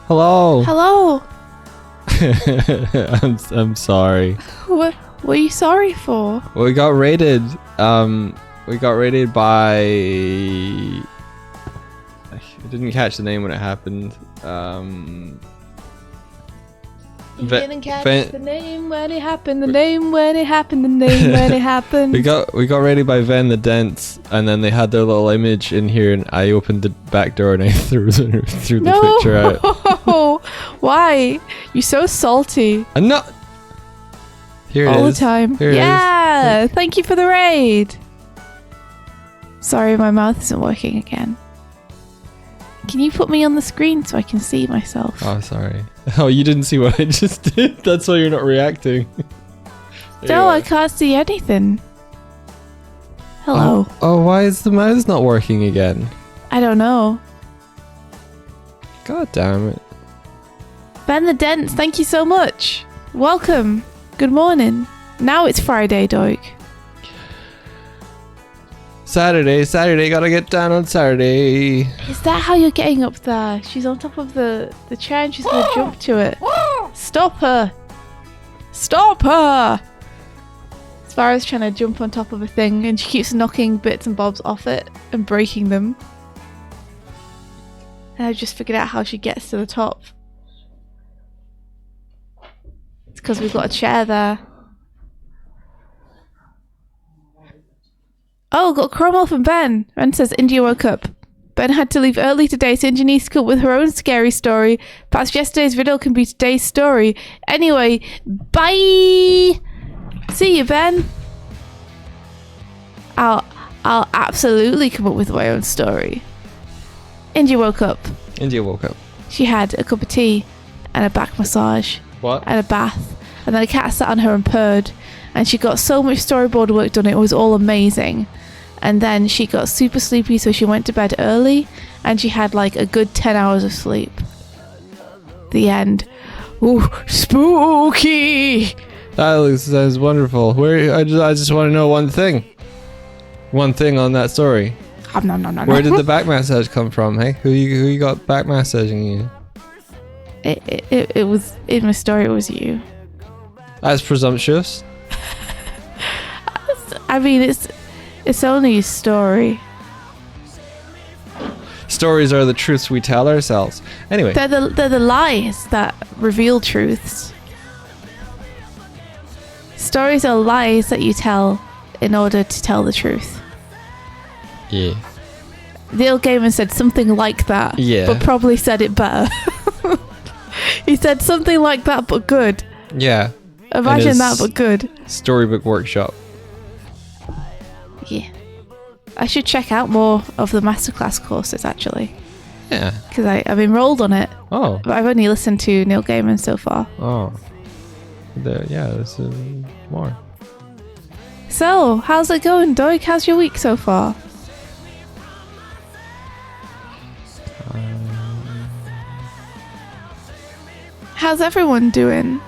Hello. Hello. I'm sorry. What are you sorry for? Well, we got raided. We got raided by. I didn't catch the name when it happened. You didn't catch the name when it happened. The name when it happened. The name when it happened. We got raided by Ven the Dents, and then they had their little image in here, and I opened the back door and I threw the picture out. No. Why? You're so salty. I'm not. Here it is. All the time. Here Yeah. Thank you for the raid. Sorry, my mouth isn't working again. Can you put me on the screen so I can see myself? Oh, sorry. Oh, you didn't see what I just did? That's why you're not reacting. No, I can't see anything. Hello. Oh, why is the mouse not working again? I don't know. God damn it. Ben the Dents, thank you so much. Welcome. Good morning. Now it's Friday, Doig. Saturday, gotta get down on Saturday. Is that how you're getting up there? She's on top of the chair and she's gonna jump to it. Stop her! Stop her! Sparrow's trying to jump on top of a thing and she keeps knocking bits and bobs off it and breaking them. And I've just figured out how she gets to the top. It's because we've got a chair there. Oh, got Cromwell from Ben. Ben says India woke up. Ben had to leave early today, so India needs to come up with her own scary story. Perhaps yesterday's riddle can be today's story. Anyway, bye! See you, Ben. I'll absolutely come up with my own story. India woke up. She had a cup of tea and a back massage. What? And a bath. And then a cat sat on her and purred. And she got so much storyboard work done, it was all amazing. And then she got super sleepy, so she went to bed early. And she had like a good 10 hours of sleep. The end. Ooh, spooky! That sounds wonderful. I just want to know one thing. One thing on that story. No. Where did the back massage come from, hey? Who you got back massaging you? It was, in my story, it was you. That's presumptuous. I mean, it's only a story. Stories are the truths we tell ourselves. Anyway. They're the lies that reveal truths. Stories are lies that you tell in order to tell the truth. Yeah. Neil Gaiman said something like that. Yeah. But probably said it better. He said something like that, but good. Yeah. Imagine that, but good. Storybook workshop. Yeah. I should check out more of the masterclass courses, actually. Yeah. Because I've enrolled on it. Oh. But I've only listened to Neil Gaiman so far. Oh. There's more. So, how's it going, Doig? How's your week so far? How's everyone doing?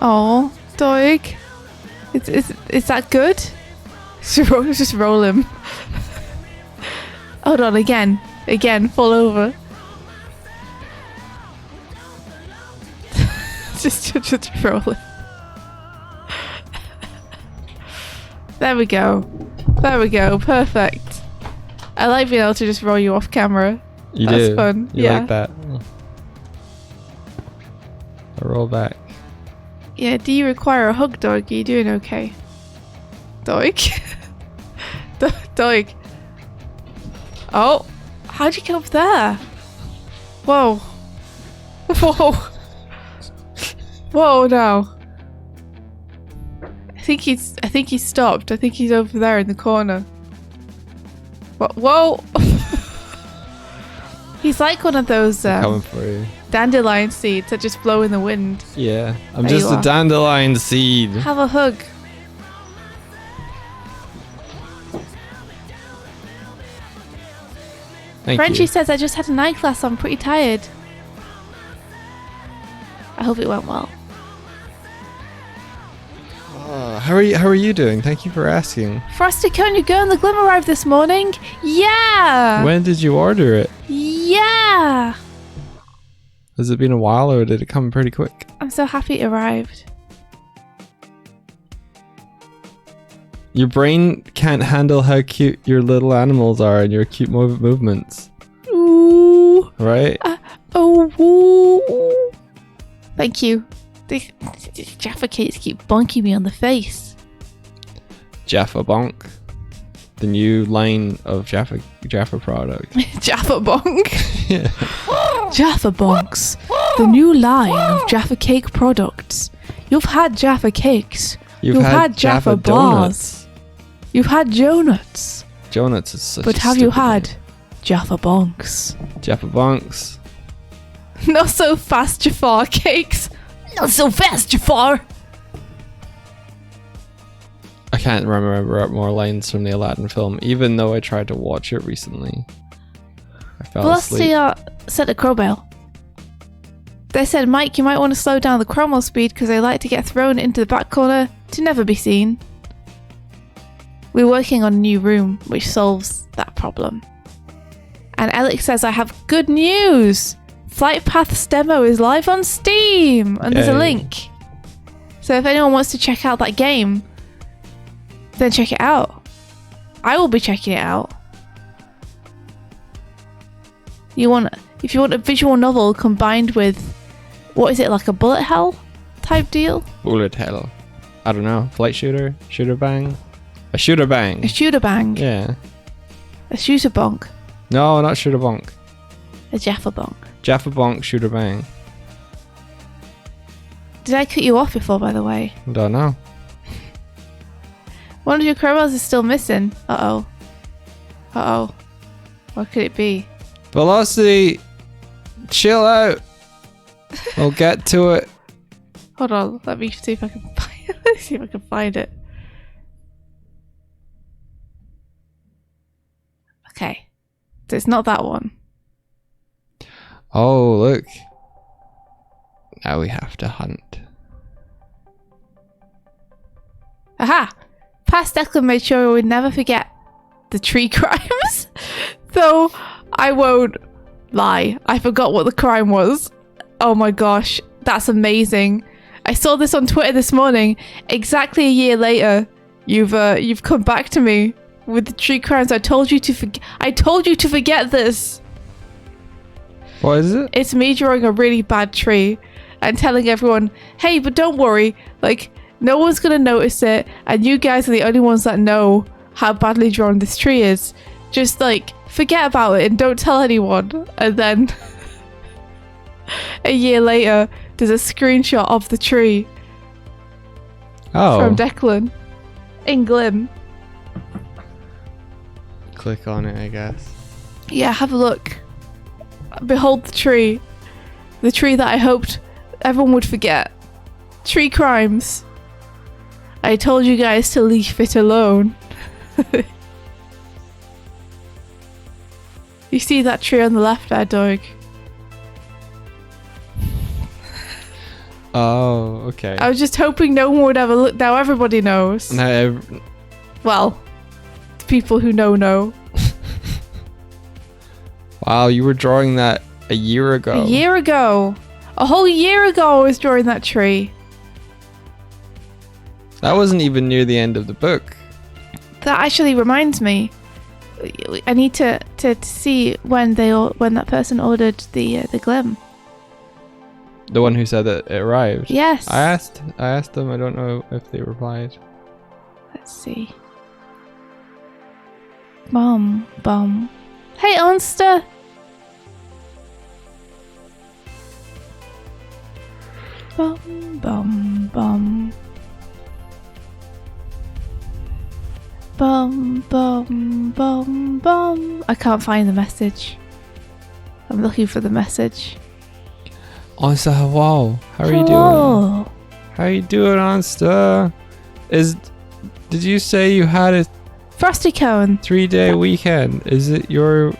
Oh, Doig. Is that good? Just roll him. Hold on, again, fall over. just roll it. There we go, perfect. I like being able to just roll you off camera. That's fun. You like that? I roll back. Yeah, do you require a hug, Doig? Are you doing okay? Doig? Doig. Oh, how'd you get up there? Whoa. Whoa now. I think he's stopped. I think he's over there in the corner. Whoa. He's like one of those Coming for you. dandelion seeds that just blow in the wind. Yeah, I'm There just you a are. dandelion seed. Have a hug. Thank Frenchie you. says, I just had a night class, so I'm pretty tired. I hope it went well. How are you doing? Thank you for asking. Frosty Cone, your girl in the Glim arrived this morning. Yeah! When did you order it? Yeah! Has it been a while or did it come pretty quick? I'm so happy it arrived. Your brain can't handle how cute your little animals are and your cute movements. Ooh. Right? Ooh. Thank you. The Jaffa cakes keep bonking me on the face. Jaffa Bonk. The new line of Jaffa product. Jaffa Bonk? Yeah. Jaffa Bonks. The new line of Jaffa cake products. You've had Jaffa cakes. You've had Jaffa bars. You've had Jonuts. Jonuts is such But a have you stupid had name. Jaffa Bonks? Jaffa Bonks? Not so fast, Jafar cakes. Not so fast, Jafar. I can't remember more lines from the Aladdin film, even though I tried to watch it recently. I fell asleep. Velocity set a Crowbell. They said, Mike, you might want to slow down the Cromwell speed because they like to get thrown into the back corner to never be seen. We're working on a new room which solves that problem. And Alex says, I have good news. Flight Path's demo is live on Steam and there's a link. So if anyone wants to check out that game, then check it out. I will be checking it out. If you want a visual novel combined with, what is it, like a bullet hell type deal? Bullet hell. I don't know. Flight shooter? Shooter bang? A shooter bang. A shooter bang. Yeah. A shooter bonk. No, not shooter bonk. A Jaffa bonk. Jaffa bonk, shooter bang. Did I cut you off before, by the way? Don't know. One of your crowbars is still missing. Uh-oh. Uh-oh. What could it be? Velocity! Chill out! We'll get to it. Hold on. Let me see if I can find it. Let's see if I can find it. Okay. So it's not that one. Oh, look. Now we have to hunt. Aha! Past Declan made sure we would never forget the tree crimes. Though I won't lie. I forgot what the crime was. Oh my gosh. That's amazing. I saw this on Twitter this morning. Exactly a year later, you've come back to me with the tree crimes. I told you to forget this. What is it? It's me drawing a really bad tree and telling everyone, hey, but don't worry, like, no one's gonna notice it, and you guys are the only ones that know how badly drawn this tree is. Just, like, forget about it and don't tell anyone. And then a year later, there's a screenshot of the tree from Declan in Glim. Click on it, I guess. Yeah, have a look. Behold the tree. The tree that I hoped everyone would forget. Tree crimes. I told you guys to leave it alone. You see that tree on the left there, Doig? Oh, okay. I was just hoping no one would ever look. Now everybody knows. Well, people who know. Wow, you were drawing that a year ago. A year ago. A whole year ago I was drawing that tree. That wasn't even near the end of the book. That actually reminds me. I need to see when that person ordered the Glim. The one who said that it arrived. Yes. I asked them. I don't know if they replied. Let's see. Bum. Hey, Onster. Bum. Bum. I can't find the message. I'm looking for the message. Onsta, wow. How are you doing? Hello. How are you doing, Onsta? Did you say you had a Frosty Cone 3-day weekend? Is it your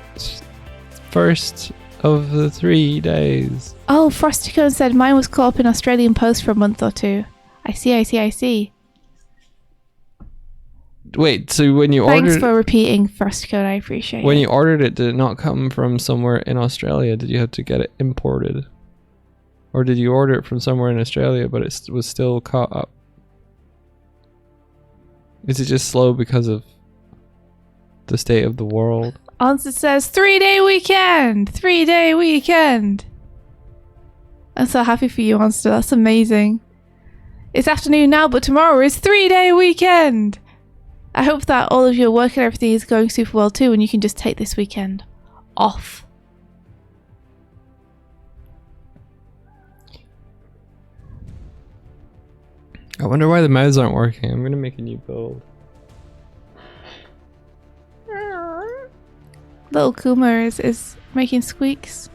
first of the 3 days? Oh, Frosty Cone said mine was caught up in Australian Post for a month or two. I see. Wait, so when you Thanks ordered... for repeating, Frosty Cone, I appreciate it. When you ordered it, did it not come from somewhere in Australia? Did you have to get it imported? Or did you order it from somewhere in Australia, but it was still caught up? Is it just slow because of the state of the world? Answer says 3-day weekend. 3-day weekend. I'm so happy for you, Monster. That's amazing. It's afternoon now, but tomorrow is 3-day weekend. I hope that all of your work and everything is going super well too, and you can just take this weekend off. I wonder why the mouths aren't working. I'm gonna make a new build. Little Kuma is making squeaks.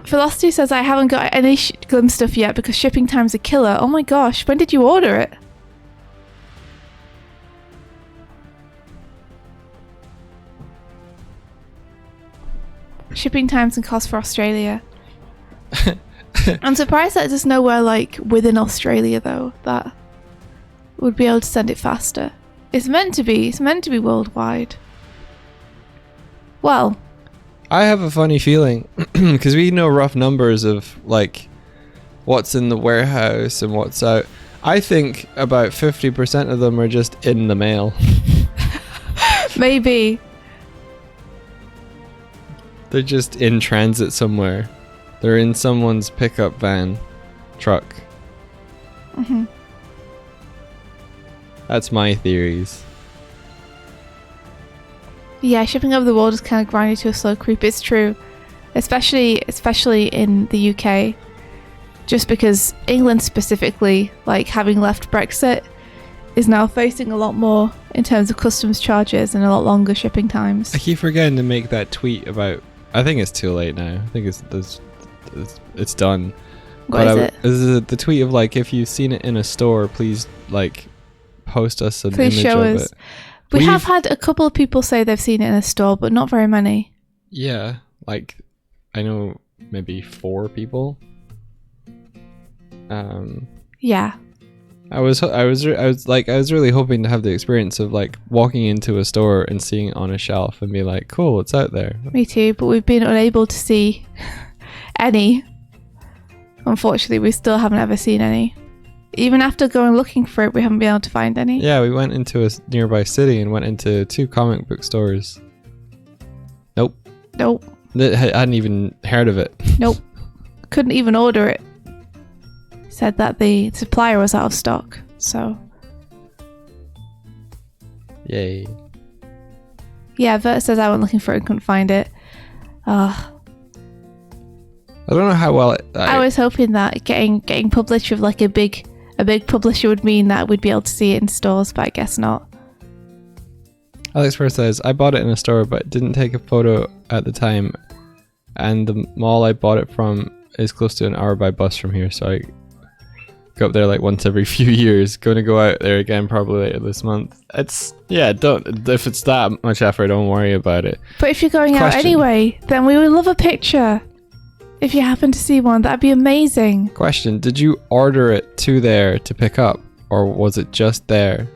Velocity says I haven't got any Glim stuff yet because shipping time's a killer. Oh my gosh, when did you order it? Shipping times and cost for Australia. I'm surprised that there's nowhere like within Australia though that would be able to send it faster. It's meant to be worldwide. Well, I have a funny feeling because we know rough numbers of like what's in the warehouse and what's out. I think about 50% of them are just in the mail. Maybe. They're just in transit somewhere. They're in someone's pickup van, truck. Mm-hmm. That's my theories. Yeah, shipping over the world is kind of grinding to a slow creep. It's true, especially in the UK, just because England specifically, like having left Brexit, is now facing a lot more in terms of customs charges and a lot longer shipping times. I keep forgetting to make that tweet about. I think it's too late now. I think it's done. What is it? This is the tweet of like, if you've seen it in a store, please like post us an image show of us. it. We have had a couple of people say they've seen it in a store, but not very many. Yeah, like I know maybe 4 people. Yeah. I was really hoping to have the experience of like walking into a store and seeing it on a shelf and be like, cool, it's out there. Me too, but we've been unable to see any. Unfortunately, we still haven't ever seen any. Even after going looking for it, we haven't been able to find any. Yeah, we went into a nearby city and went into 2 comic book stores. Nope. I hadn't even heard of it. Nope. Couldn't even order it. Said that the supplier was out of stock, so. Yay. Yeah, Vert says I went looking for it and couldn't find it. I don't know how well it... I was hoping that getting published with like a big publisher would mean that we'd be able to see it in stores, but I guess not. Alex First says, I bought it in a store but didn't take a photo at the time, and the mall I bought it from is close to an hour by bus from here, so I go up there like once every few years. Going to go out there again probably later this month. If it's that much effort, don't worry about it. But if you're going out anyway, then we would love a picture. If you happen to see one, that'd be amazing. Question, did you order it to there to pick up, or was it just there?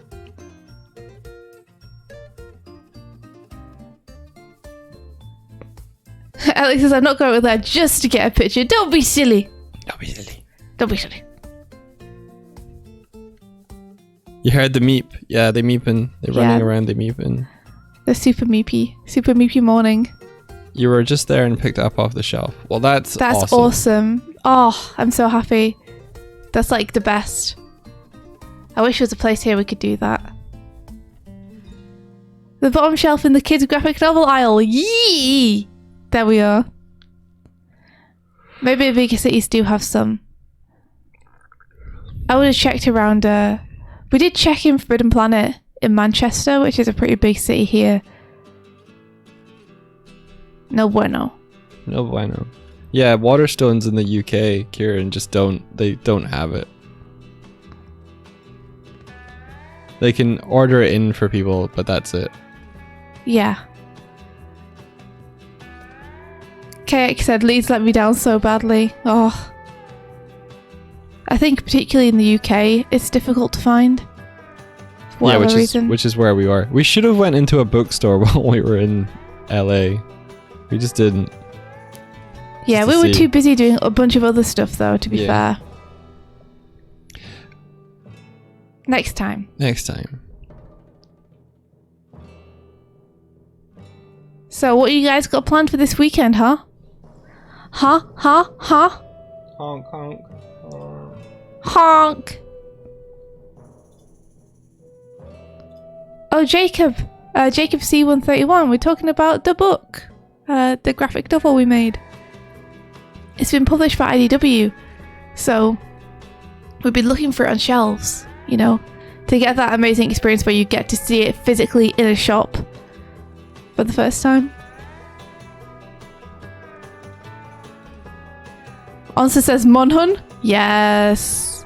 Alex says, I'm not going with that just to get a picture. Don't be silly. Don't be silly. Don't be silly. You heard the meep. Yeah, they meeping. They're running around, they meeping. The super meepy morning. You were just there and picked it up off the shelf. Well, that's awesome. Oh, I'm so happy. That's like the best. I wish there was a place here we could do that. The bottom shelf in the kids' graphic novel aisle. Yee! There we are. Maybe bigger cities do have some. I would have checked around. We did check in Forbidden Planet in Manchester, which is a pretty big city here. No bueno. No bueno. Yeah, Waterstones in the UK, Kieran, they don't have it. They can order it in for people, but that's it. Yeah. KX said, Leeds let me down so badly. Oh. I think particularly in the UK, it's difficult to find. whatever reason. which is where we are. We should have went into a bookstore while we were in LA. We just didn't. Yeah, we were too busy doing a bunch of other stuff, though, to be fair. Next time. So, what you guys got planned for this weekend, huh? Honk, honk. Honk! Oh, Jacob C131, we're talking about the book. The graphic novel we made. It's been published by IDW, so we've been looking for it on shelves, you know, to get that amazing experience where you get to see it physically in a shop for the first time. Answer says Monhun? Yes.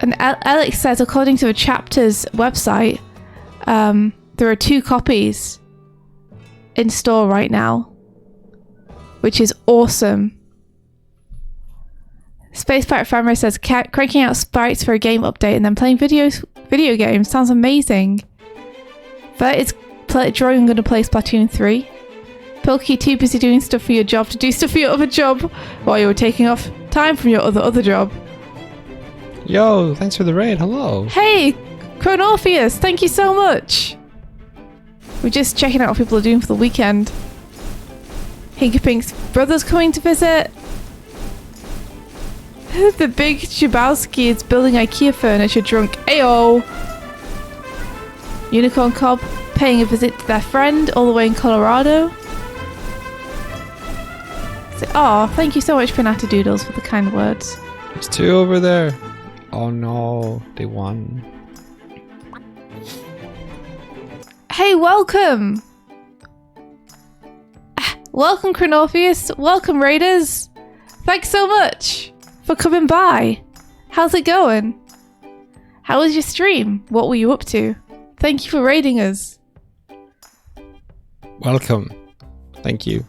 And Alex says, according to the chapter's website, there are 2 copies in store right now, which is awesome. Space Pirate Family says, cranking out sprites for a game update and then playing video games sounds amazing. But it's Drawing going to play Splatoon 3. Pilkey, too busy doing stuff for your job to do stuff for your other job while you were taking off time from your other job. Yo, thanks for the raid. Hello. Hey, Chronorpheus, thank you so much. We're just checking out what people are doing for the weekend. Hinkerpink's brother's coming to visit. The big Jabowski is building IKEA furniture drunk. Ayo! Unicorn Cobb paying a visit to their friend all the way in Colorado. Oh, thank you so much, Pinata Doodles, for the kind words. There's 2 over there. Oh no, they won. Hey, welcome! Welcome, Chronorpheus. Welcome, Raiders. Thanks so much for coming by. How's it going? How was your stream? What were you up to? Thank you for raiding us. Welcome. Thank you.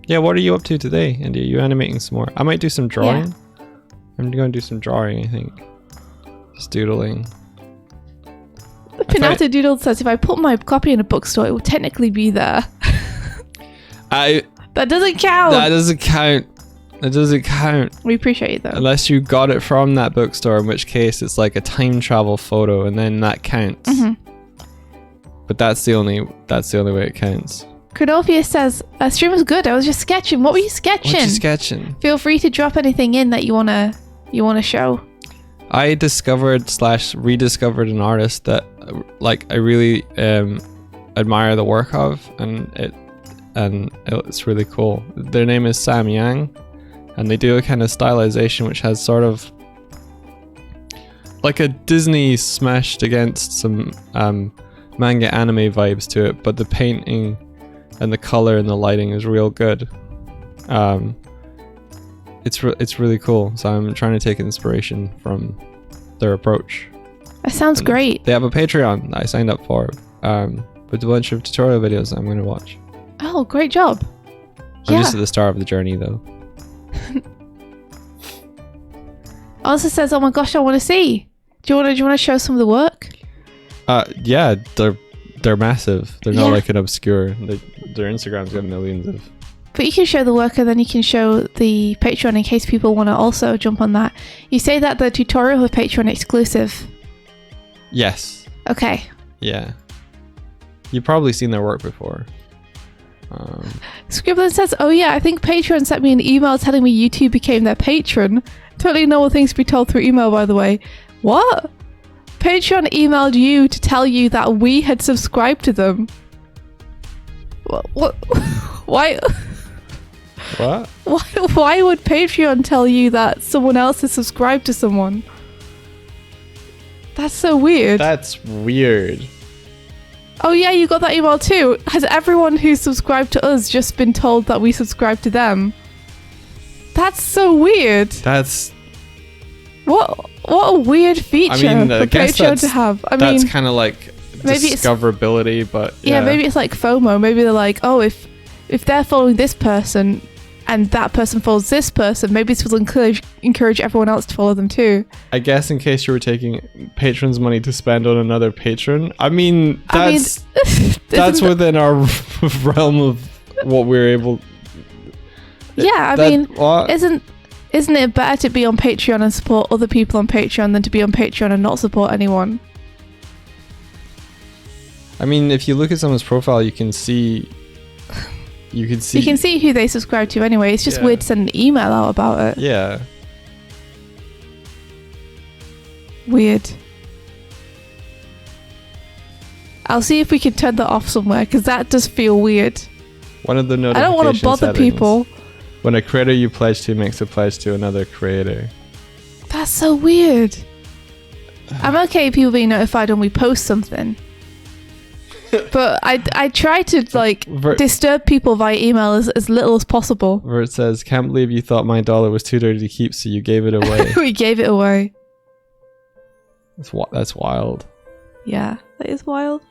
Yeah, what are you up to today, Andy? Are you animating some more? I might do some drawing. Yeah. I'm going to do some drawing, I think. Just doodling. Pinata Doodle says if I put my copy in a bookstore, it will technically be there. That doesn't count. That doesn't count. That doesn't count. We appreciate it though. Unless you got it from that bookstore, in which case it's like a time travel photo, and then that counts. Mm-hmm. But that's the only way it counts. Chronorpheus says, stream was good. I was just sketching. What were you sketching? What you sketching? Feel free to drop anything in that you wanna show. I discovered/rediscovered an artist that I really admire the work of, and it's really cool. Their name is Sam Yang, and they do a kind of stylization which has sort of like a Disney smashed against some manga anime vibes to it, but the painting and the color and the lighting is real good. It's really cool, so I'm trying to take inspiration from their approach. That sounds great. They have a Patreon that I signed up for with a bunch of tutorial videos I'm going to watch. Oh, great job. I'm just at the start of the journey though. Also says, oh my gosh, I want to see. Do you want to show some of the work? Yeah, they're massive. They're not like an obscure. Their Instagram's got millions of. But you can show the work and then you can show the Patreon in case people want to also jump on that. You say that the tutorial was Patreon exclusive. Yes. Okay. Yeah. You've probably seen their work before. Scribbler says, oh yeah, I think Patreon sent me an email telling me YouTube became their patron. Totally normal things to be told through email, by the way. What? Patreon emailed you to tell you that we had subscribed to them. What? Why? What? Why would Patreon tell you that someone else has subscribed to someone? That's so weird. That's weird. Oh yeah, you got that email too. Has everyone who's subscribed to us just been told that we subscribe to them? That's so weird. That's... What a weird feature for Patreon to have. That's kind of like discoverability, but yeah, maybe it's like FOMO. Maybe they're like, oh, if they're following this person and that person follows this person, maybe this will encourage everyone else to follow them too. I guess in case you were taking patrons' money to spend on another patron. I mean, that's within our realm of what we're able. Yeah, I mean, isn't it better to be on Patreon and support other people on Patreon than to be on Patreon and not support anyone? I mean, if you look at someone's profile, you can see who they subscribe to anyway. It's just weird to send an email out about it. Yeah. Weird. I'll see if we can turn that off somewhere, because that does feel weird. One of the notification I don't want to bother settings. people. When a creator you pledge to makes a pledge to another creator. That's so weird. I'm okay with people being notified when we post something. But I try to disturb people via email as little as possible. Where it says, "Can't believe you thought my dollar was too dirty to keep, so you gave it away." We gave it away. That's wild. Yeah, that is wild.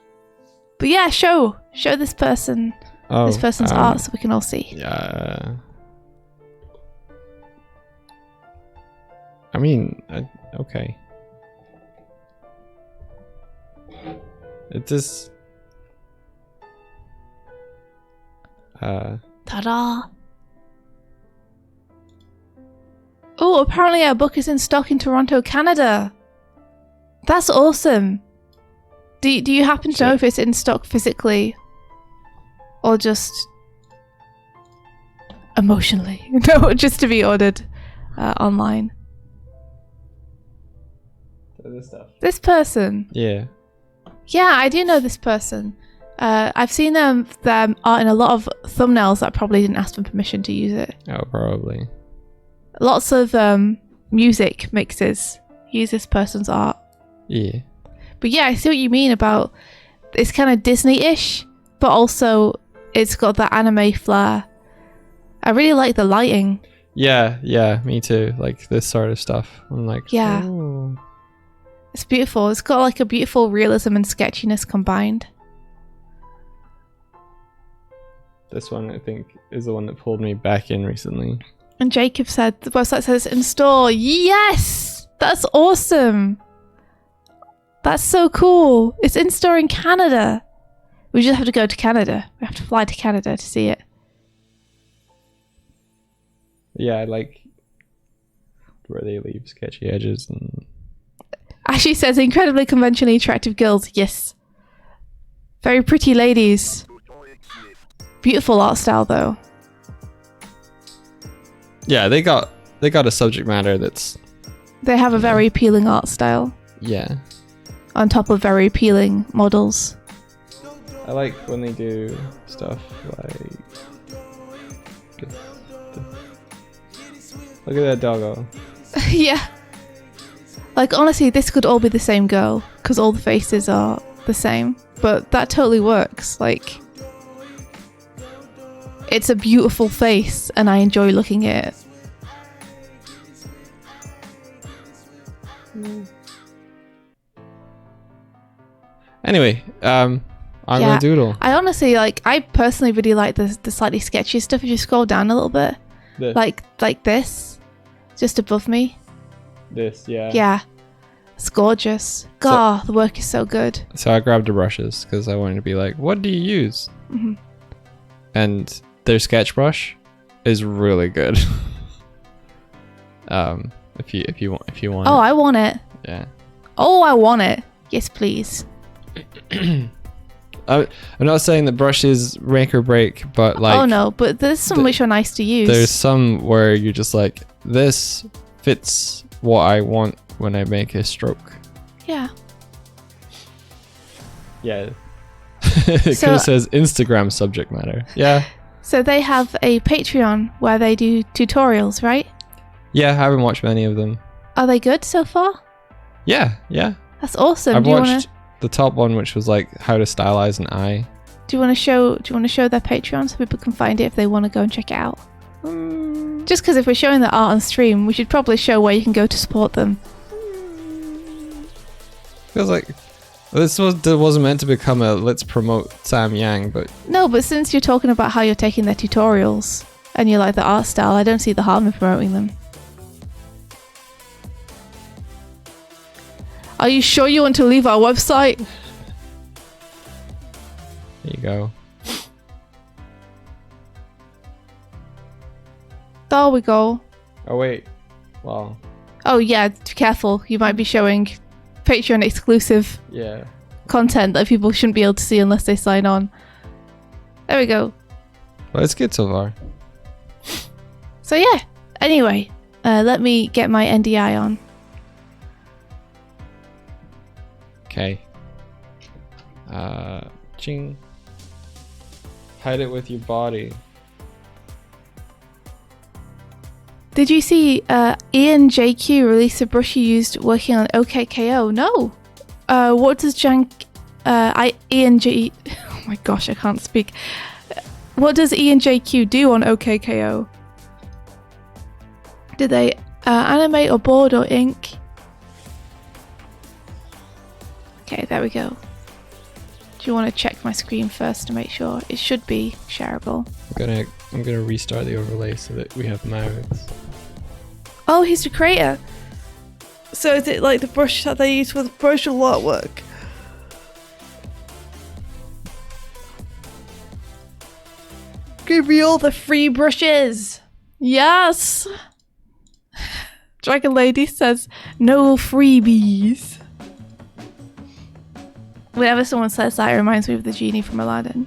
But yeah, show this person this person's art so we can all see. Yeah. I mean, okay. It just. Ta-da! Oh, apparently our book is in stock in Toronto, Canada. That's awesome. Do you happen to know if it's in stock physically or just emotionally? No, just to be ordered online. This stuff. This person. Yeah. Yeah, I do know this person. I've seen them art in a lot of thumbnails that probably didn't ask for permission to use it. Oh, probably. Lots of music mixes use this person's art. Yeah. But yeah, I see what you mean about it's kind of Disney-ish, but also it's got that anime flair. I really like the lighting. Yeah, me too. Like this sort of stuff. I'm like, yeah. Oh. It's beautiful. It's got like a beautiful realism and sketchiness combined. This one, I think, is the one that pulled me back in recently. And Jacob said, the website says in store. Yes! That's awesome! That's so cool. It's in store in Canada. We just have to go to Canada. We have to fly to Canada to see it. Yeah, I like where they leave sketchy edges. And Ashley says, incredibly conventionally attractive girls. Yes. Very pretty ladies. Beautiful art style, though. Yeah, they got a subject matter that's... They have a very appealing art style. Yeah. On top of very appealing models. I like when they do stuff like... Look at that doggo. Yeah. Like, honestly, this could all be the same girl, because all the faces are the same. But that totally works. Like... It's a beautiful face, and I enjoy looking at it. Anyway, I'm gonna doodle. I honestly I personally really like the slightly sketchy stuff. If you scroll down a little bit, like this, just above me. This, yeah. Yeah, it's gorgeous. God, the work is so good. So I grabbed the brushes because I wanted to be like, what do you use? Mm-hmm. And their sketch brush is really good. If you want. Oh, I want it. Yeah. Oh, I want it. Yes, please. I'm not saying that brushes make or break, but like. Oh no, but there's some which are nice to use. There's some where you're just like, this fits what I want when I make a stroke. Yeah. Yeah. It kind of says Instagram subject matter. Yeah. So they have a Patreon where they do tutorials, right? Yeah, I haven't watched many of them. Are they good so far? Yeah. That's awesome. I've watched the top one, which was like how to stylize an eye. Do you want to show their Patreon so people can find it if they want to go and check it out? Just because if we're showing the art on stream, we should probably show where you can go to support them. Feels like wasn't meant to become a let's promote Sam Yang, but no. But since you're talking about how you're taking their tutorials, and you like the art style, I don't see the harm in promoting them. Are you sure you want to leave our website? There you go. There we go. Oh wait. Wow. Oh yeah, be careful. You might be showing Patreon exclusive Yeah. content that people shouldn't be able to see unless they sign on. There we go. Well, it's good so far. So yeah, anyway, let me get my NDI on. Okay. Ching. Hide it with your body. Did you see Ian JQ release a brush he used working on OKKO? No. What does Ian J... Oh my gosh, I can't speak. What does Ian JQ do on OKKO? Did they animate or board or ink? Okay, there we go. Do you want to check my screen first to make sure? It should be shareable. I'm gonna restart the overlay so that we have mouths. Oh, he's the creator. So is it like the brush that they use with promotional artwork? Give me all the free brushes. Yes. Dragon Lady says no freebies. Whenever someone says that, it reminds me of the genie from Aladdin.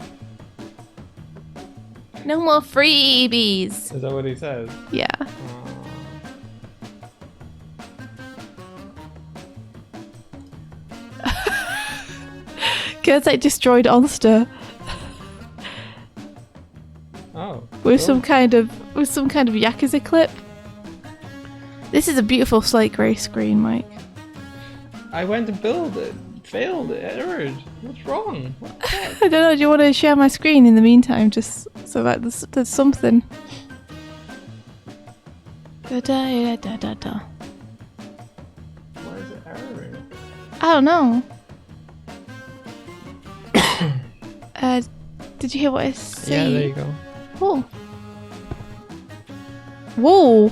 No more freebies. Is that what he says? Yeah. Kurtzite destroyed Onster Oh. with cool. some kind of Yakuza clip. This is a beautiful slate grey screen, Mike. I went to build it. Failed it. Errored. What's wrong? I don't know. Do you want to share my screen in the meantime, just so that there's something? Da, da, da, da, da. Why is it erroring? I don't know. Did you hear what I said? Yeah, there you go. Whoa. Whoa.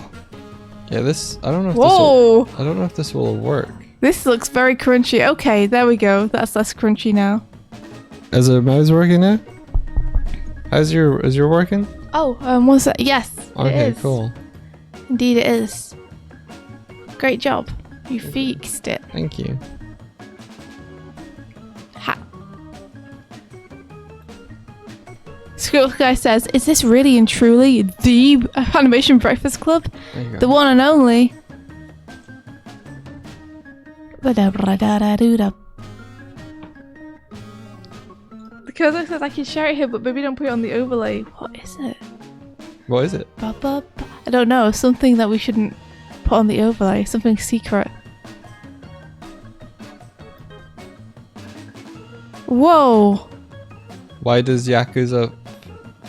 Yeah, this. I don't know if Whoa. this will. I don't know if this will work. This looks very crunchy. Okay, there we go. That's less crunchy now. Is the mouse working now? Is your working? Oh, what's that? Yes. Okay, it is. cool. Indeed, it is. Great job. You fixed it. Thank you. Ha. Squirrel Guy says, "Is this really and truly the Animation Breakfast Club, There you go. the one and only?" The Kurtzite says I can share it here, but maybe don't put it on the overlay. What is it? What is it? Ba, ba, ba. I don't know. Something that we shouldn't put on the overlay. Something secret. Whoa. Why does Yakuza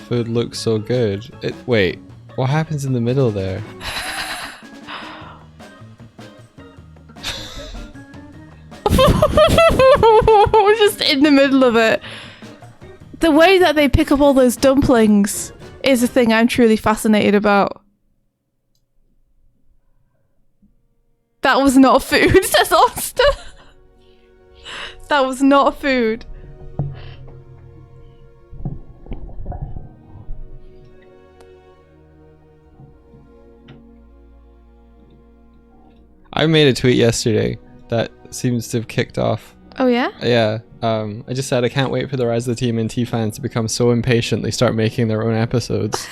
food look so good? Wait, what happens in the middle there? Just in the middle of it. The way that they pick up all those dumplings is a thing I'm truly fascinated about. That was not food, says Austin. That was not food. I made a tweet yesterday that seems to have kicked off. Oh yeah? Yeah. I just said I can't wait for the rest of the TMNT fans to become so impatient they start making their own episodes.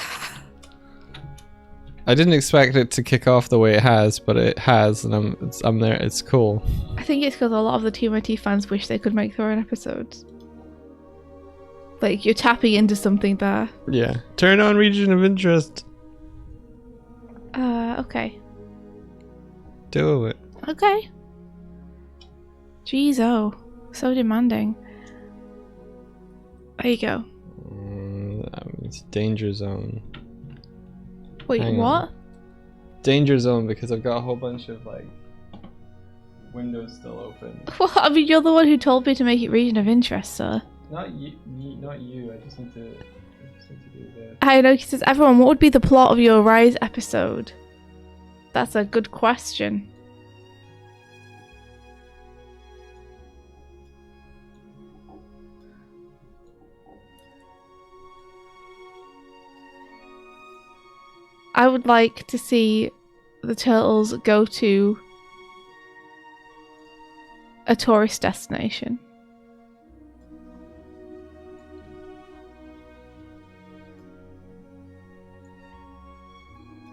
I didn't expect it to kick off the way it has, but it has, and I'm there. It's cool. I think it's because a lot of the TMNT fans wish they could make their own episodes. Like, you're tapping into something there. Yeah. Turn on region of interest. Okay. Do it. Okay. Jeez, oh. So demanding. There you go. It's danger zone. Wait, Hang what? on. Danger zone because I've got a whole bunch of like windows still open. Well, I mean, you're the one who told me to make it region of interest, sir. Not you. Not you. I just need to. I know, he says, everyone, what would be the plot of your Rise episode? That's a good question. I would like to see the turtles go to a tourist destination.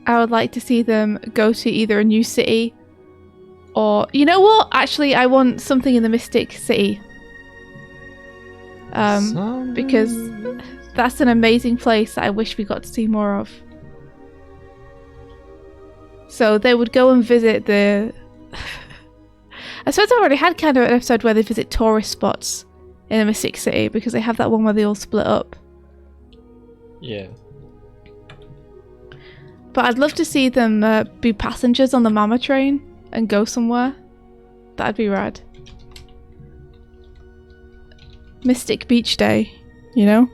I would like to see them go to either a new city or... You know what? Actually, I want something in the Mystic City. Because that's an amazing place that I wish we got to see more of. So they would go and visit the... I suppose I've already had kind of an episode where they visit tourist spots in the Mystic City because they have that one where they all split up. Yeah. But I'd love to see them be passengers on the Mama train and go somewhere. That'd be rad. Mystic Beach Day, you know?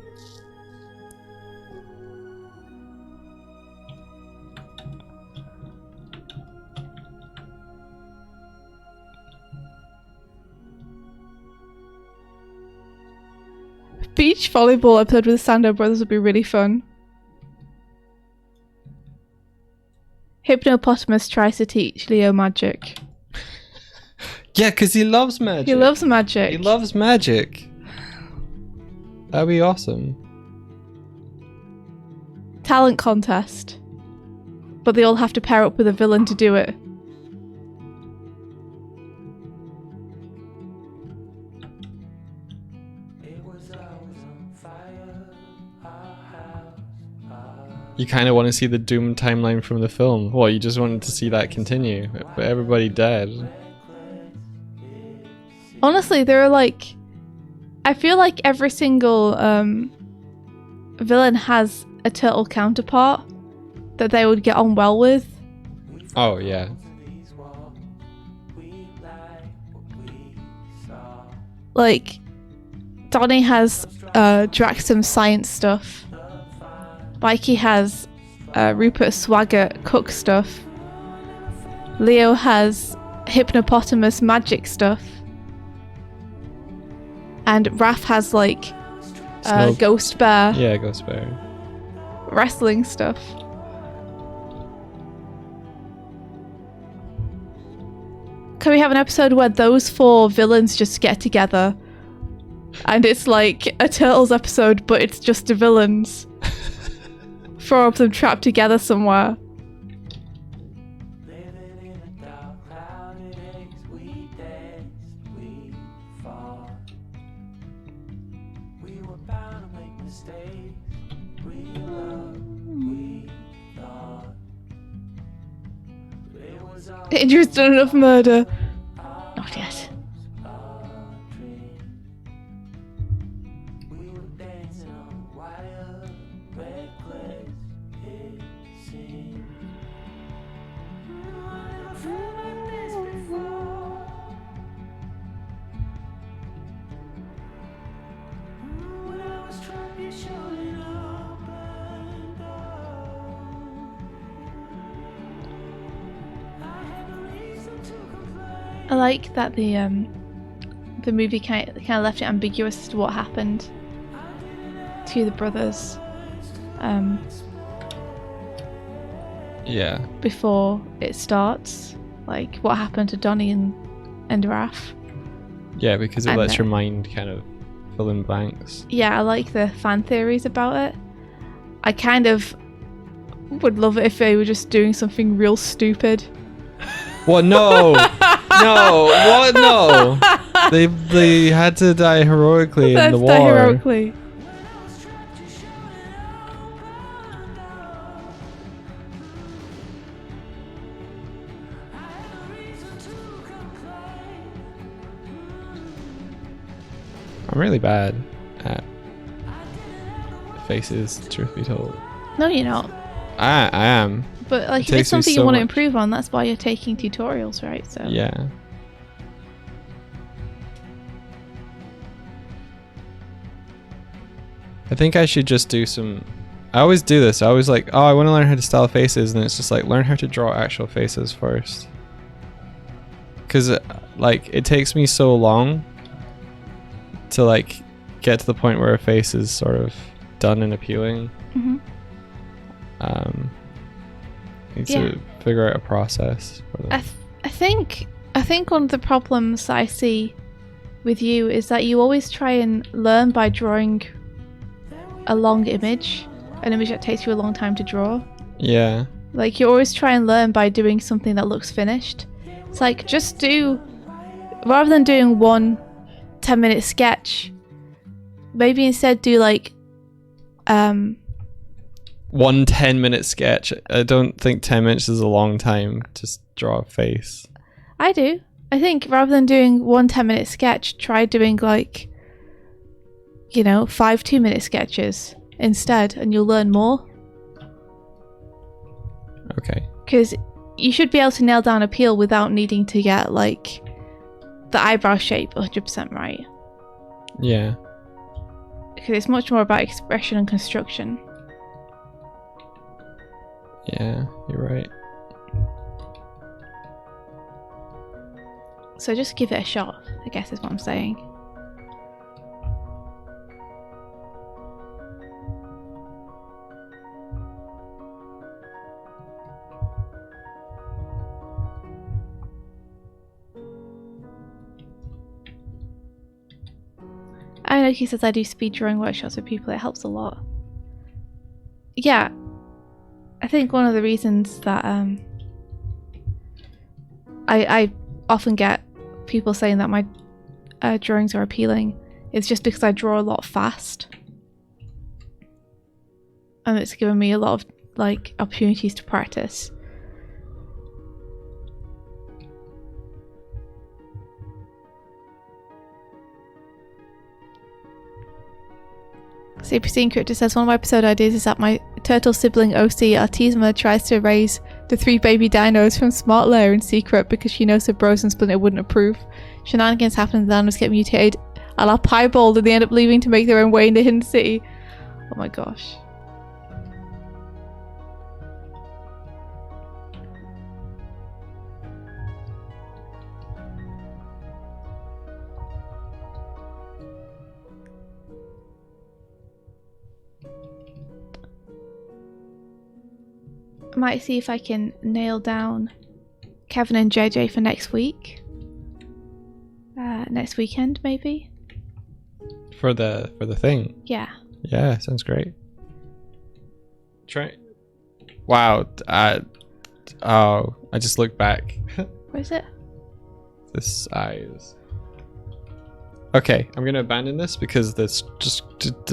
Beach volleyball episode with the Sando brothers would be really fun. Hypnopotamus tries to teach Leo magic. Yeah, because he loves magic. He loves magic. He loves magic. That'd be awesome. Talent contest. But they all have to pair up with a villain to do it. You kind of want to see the Doom timeline from the film. What, you just wanted to see that continue, but everybody died. Honestly, there are like... I feel like every single villain has a turtle counterpart that they would get on well with. Oh, yeah. Like, Donnie has Draxum's science stuff. Mikey has Rupert Swaggart cook stuff. Leo has Hypnopotamus magic stuff. And Raph has like Ghost Bear. Yeah, Ghost Bear. Wrestling stuff. Can we have an episode where those four villains just get together? And it's like a Turtles episode, but it's just the villains. Four of them trapped together somewhere. Andrew's done enough murder. Not yet. I like that the movie kind of left it ambiguous as to what happened to the brothers. Yeah. Before it starts, like what happened to Donnie and Raph. Yeah, because it lets your mind kind of fill in blanks. Yeah, I like the fan theories about it. I kind of would love it if they were just doing something real stupid. What? No. No. What? No. They had to die heroically in the war. Die heroically. I'm really bad at faces, truth be told. No, you're not. I am. But like, if it's something you want to improve on, that's why you're taking tutorials, right? So yeah. I think I should just do some... I always do this. I always like, oh, I want to learn how to style faces, and it's just like, learn how to draw actual faces first. Because, like, it takes me so long to, like, get to the point where a face is sort of done and appealing. Mm-hmm. Need to figure out a process for that. I think one of the problems I see with you is that you always try and learn by drawing a long image, an image that takes you a long time to draw. Yeah. Like, you always try and learn by doing something that looks finished. It's like, just do, rather than doing one 10-minute sketch, maybe instead do like one 10-minute sketch. I don't think 10 minutes is a long time to draw a face. I do. I think rather than doing one 10-minute sketch, try doing like, 5 2-minute sketches instead, and you'll learn more. Okay. Because you should be able to nail down appeal without needing to get like the eyebrow shape 100% right. Yeah. Because it's much more about expression and construction. Yeah, you're right. So just give it a shot, I guess is what I'm saying. I know he says I do speed drawing workshops with people, it helps a lot. Yeah, I think one of the reasons that I often get people saying that my drawings are appealing is just because I draw a lot fast. And it's given me a lot of like opportunities to practice. Super Secret says one of my episode ideas is that my turtle sibling OC Artisma tries to raise the 3 baby dinos from Smart Lair in secret because she knows the bros and Splinter wouldn't approve. Shenanigans happen and the dinos get mutated a la Piebald and they end up leaving to make their own way in the Hidden City. Oh my gosh. I might see if I can nail down Kevin and JJ for next week. Next weekend, maybe. For the thing. Yeah. Yeah, sounds great. Try. Wow. I just looked back. Where is it? This eyes. Okay, I'm gonna abandon this because the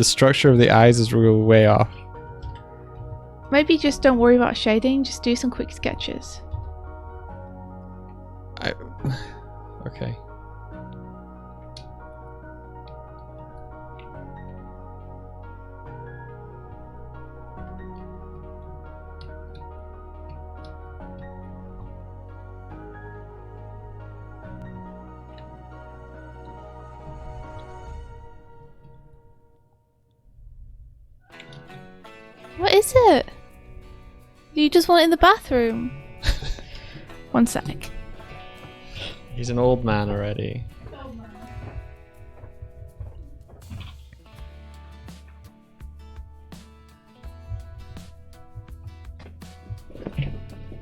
structure of the eyes is real way off. Maybe just don't worry about shading, just do some quick sketches. Okay. What is it? You just want it in the bathroom? One sec. He's an old man already.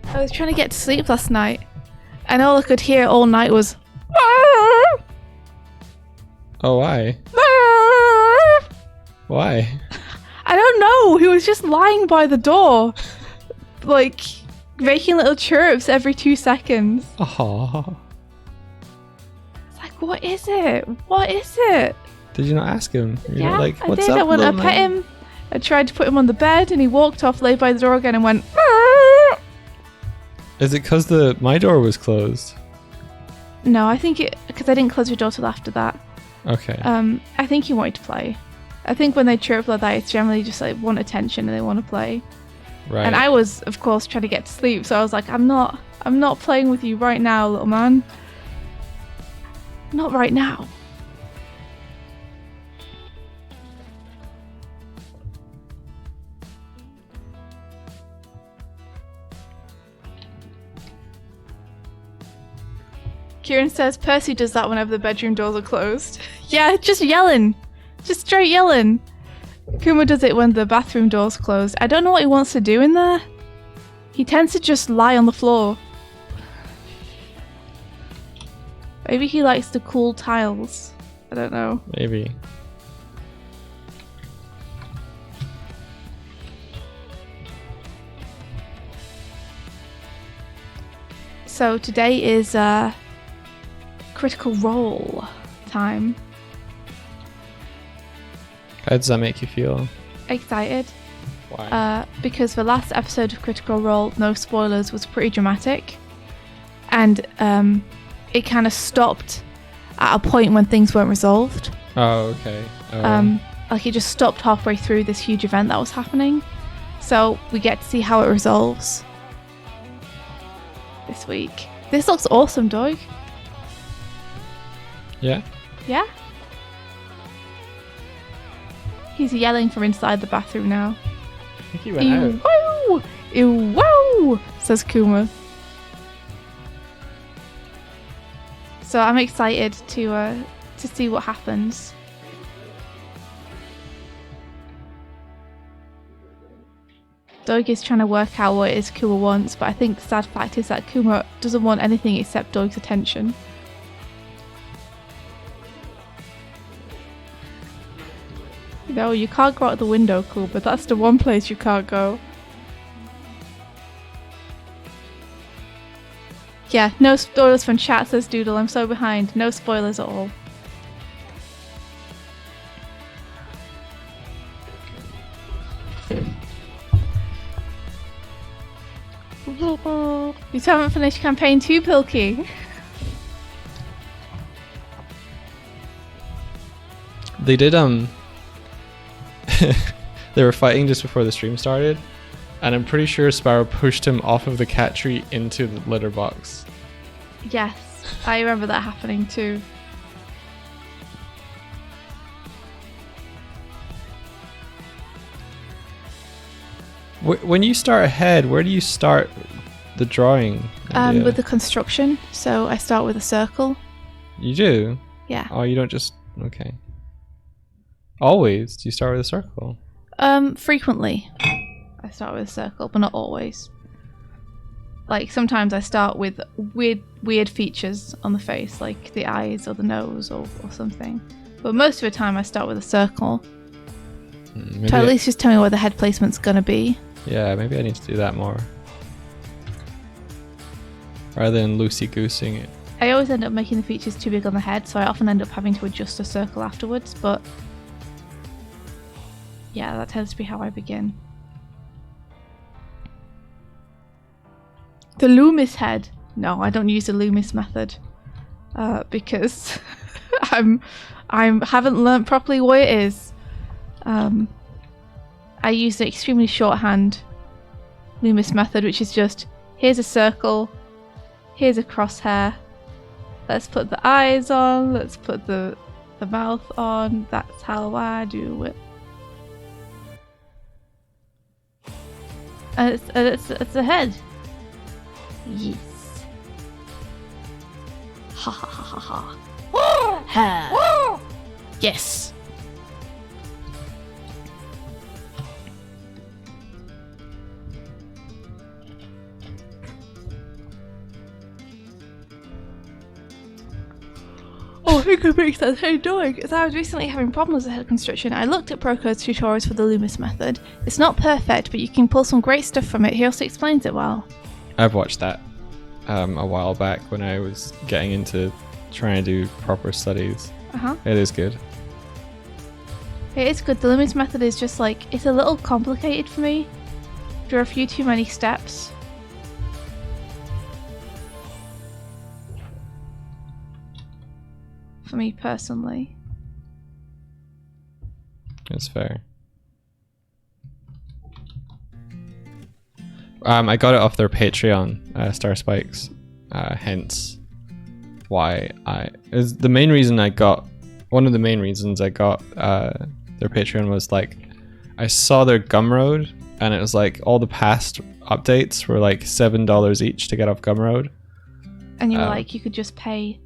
I was trying to get to sleep last night, and all I could hear all night was Oh, why? Why? I don't know. He was just lying by the door, like making little chirps every 2 seconds. Oh. It's like, what is it? What is it? Did you not ask him? You're Yeah, not like, I what's did. up, I went little to pet man?" him. I tried to put him on the bed, and he walked off, lay by the door again, and went. Is it because my door was closed? No, I think it because I didn't close your door till after that. Okay. I think he wanted to play. I think when they chirp like that, it's generally just like want attention and they want to play. Right. And I was, of course, trying to get to sleep, so I was like, I'm not playing with you right now, little man. Not right now. Kieran says Percy does that whenever the bedroom doors are closed. Yeah, just yelling. Just straight yelling. Kuma does it when the bathroom door's closed. I don't know what he wants to do in there. He tends to just lie on the floor. Maybe he likes the cool tiles. I don't know. Maybe. So today is Critical Role time. How does that make you feel? Excited. Why? Because the last episode of Critical Role, no spoilers, was pretty dramatic. And it kind of stopped at a point when things weren't resolved. Oh, okay. Like it just stopped halfway through this huge event that was happening. So we get to see how it resolves this week. This looks awesome, Doig. Yeah? Yeah? He's yelling from inside the bathroom now. I think he went out. Woo! Ew, woo! Says Kuma. So I'm excited to see what happens. Doig is trying to work out what it is Kuma wants, but I think the sad fact is that Kuma doesn't want anything except Doig's attention. No, you can't go out the window, Kuma. That's the one place you can't go. Yeah, no spoilers from chat, says Doodle. I'm so behind. No spoilers at all. You still haven't finished campaign 2, Pilkey. They did they were fighting just before the stream started, and I'm pretty sure Sparrow pushed him off of the cat tree into the litter box. Yes, I remember that happening too. When you start ahead, where do you start the drawing? With the construction. So I start with a circle. You do? Yeah. Oh, you don't just... Okay. Always? Do you start with a circle? Frequently. I start with a circle, but not always. Like, sometimes I start with weird features on the face, like the eyes or the nose or something. But most of the time I start with a circle. To at least just tell me where the head placement's gonna be. Yeah, maybe I need to do that more. Rather than loosey-goosing it. I always end up making the features too big on the head, so I often end up having to adjust a circle afterwards, but... yeah, that tends to be how I begin. The Loomis head. No, I don't use the Loomis method. Because I haven't learnt properly what it is. I use the extremely shorthand Loomis method, which is just, here's a circle, here's a crosshair, let's put the eyes on, let's put the mouth on, that's how I do it. And it's a head. Yes. Ha ha ha ha ha. Ha. Yes. Oh, it could make sense. Hey, Doig, as I was recently having problems with head construction, I looked at Procode's tutorials for the Loomis method. It's not perfect, but you can pull some great stuff from it. He also explains it well. I've watched that a while back when I was getting into trying to do proper studies. It is good. It is good. The Loomis method is just like, it's a little complicated for me. There are a few too many steps. For me personally. That's fair. I got it off their Patreon, Star Spikes. Hence why the main reason I got, one of the main reasons I got their Patreon was like, I saw their Gumroad and it was like all the past updates were like $7 each to get off Gumroad. And you were like, you could just pay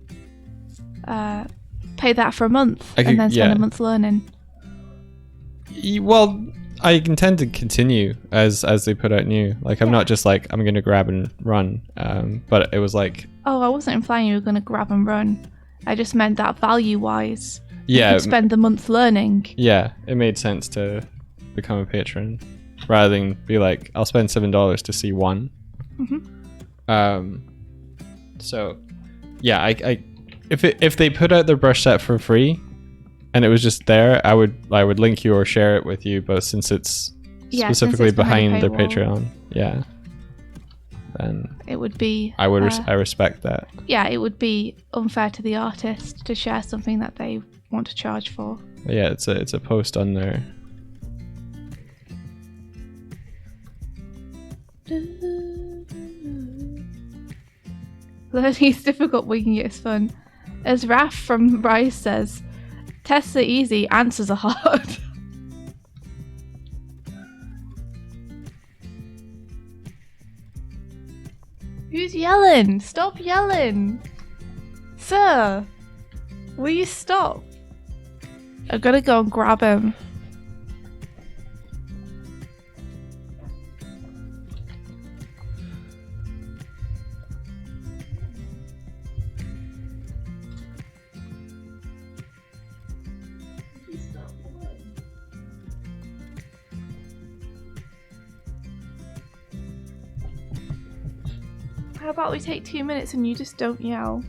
that for a month and then spend a month learning. Well, I intend to continue as they put out new. Like, I'm not just like, I'm going to grab and run. But it was like... Oh, I wasn't implying you were going to grab and run. I just meant that value-wise. Yeah. You could spend the month learning. Yeah, it made sense to become a patron rather than be like, I'll spend $7 to see one. So, yeah, if they put out their brush set for free and it was just there, I would link you or share it with you. But since it's specifically behind their Patreon, then it would be. I respect that. Yeah, it would be unfair to the artist to share something that they want to charge for. But yeah, it's a post on there. Learning is difficult, winging it is fun. As Raph from Rise says, tests are easy, answers are hard. Who's yelling? Stop yelling! Sir! Will you stop? I gotta go and grab him. How about we take 2 minutes and you just don't yell?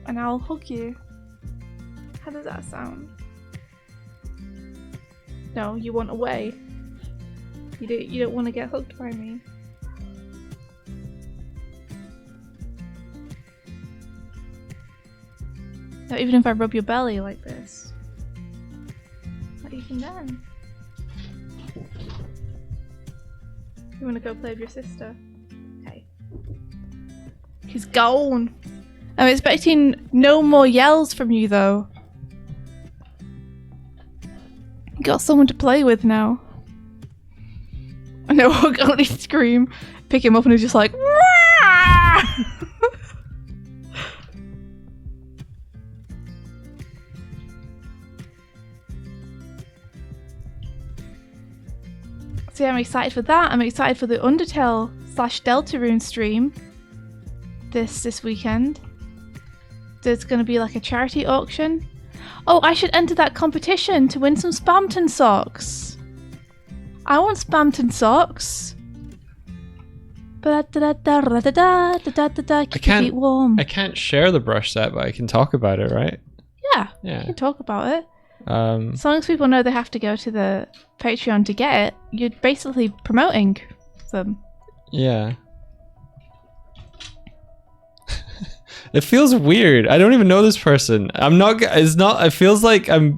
And I'll hug you. How does that sound? No, you want away. You don't want to get hugged by me. Not even if I rub your belly like this. Not even then. You want to go play with your sister? Okay. He's gone. I'm expecting no more yells from you though. You got someone to play with now. I know I'll only scream, pick him up and he's just like Wah! So yeah, I'm excited for that. I'm excited for the Undertale / Deltarune stream this weekend. There's going to be like a charity auction. Oh, I should enter that competition to win some Spamton socks. I want Spamton socks. Keep your feet warm. I can't share the brush set, but I can talk about it, right? Yeah. You can talk about it. As long as people know they have to go to the Patreon to get it, you're basically promoting them. Yeah. It feels weird. I don't even know this person. It feels like I'm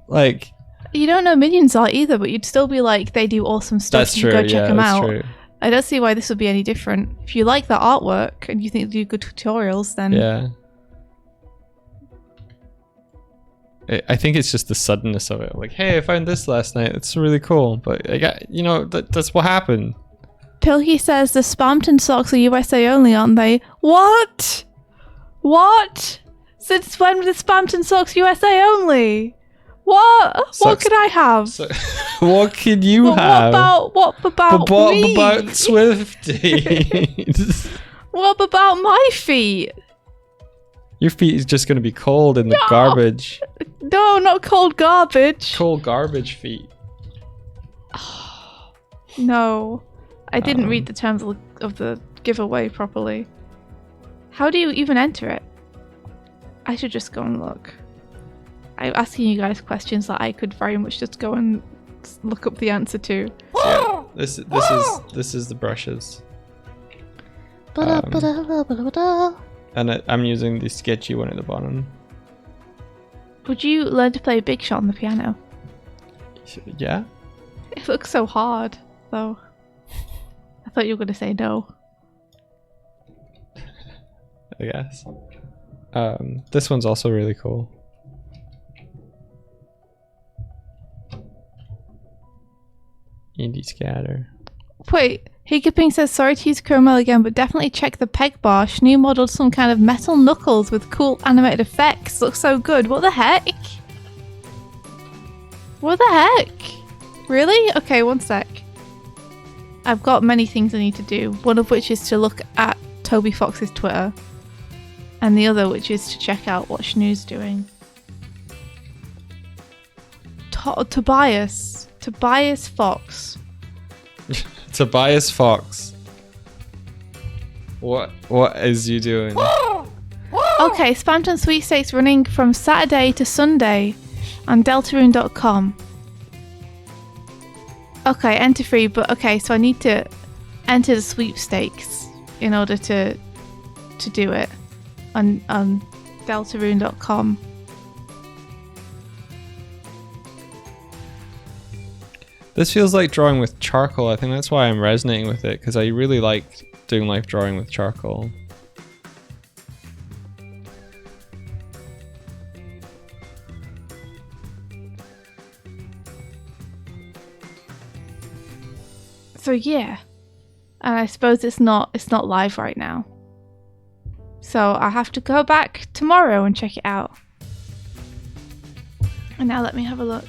like... You don't know Minions are either, but you'd still be like, they do awesome stuff. That's true. Go check them out. True. I don't see why this would be any different. If you like the artwork and you think they do good tutorials, then... Yeah. I think it's just the suddenness of it. Like, hey, I found this last night. It's really cool. But, that's what happened. Till he says the Spamton socks are USA only, aren't they? What? What? Since when were the Spamton socks USA only? What? Socks. What could I have? What could you have? What about me? What about Swifty? What about my feet? Your feet is just going to be cold in the garbage. No, not cold garbage. Cold garbage feet. No. I didn't read the terms of the giveaway properly. How do you even enter it? I should just go and look. I'm asking you guys questions that I could very much just go and look up the answer to. Yeah, this is the brushes. And I'm using the sketchy one at the bottom. Would you learn to play Big Shot on the piano? Yeah. It looks so hard, though. I thought you were going to say no. I guess. This one's also really cool. Indie Scatter. Wait, Hiccuping says sorry to use caramel again, but definitely check the peg bar. Shnu modeled some kind of metal knuckles with cool animated effects. Looks so good. What the heck? What the heck? Really? Okay, one sec. I've got many things I need to do. One of which is to look at Toby Fox's Twitter. And the other which is to check out what Shnu's doing. Tobias Fox. Tobias Fox. What is you doing? Okay, Spamton Sweepstakes running from Saturday to Sunday on deltarune.com. Okay, enter free, but okay, so I need to enter the sweepstakes in order to do it on deltarune.com. This feels like drawing with charcoal. I think that's why I'm resonating with it, because I really like doing life drawing with charcoal. So yeah, and I suppose it's not live right now. So I have to go back tomorrow and check it out. And now let me have a look.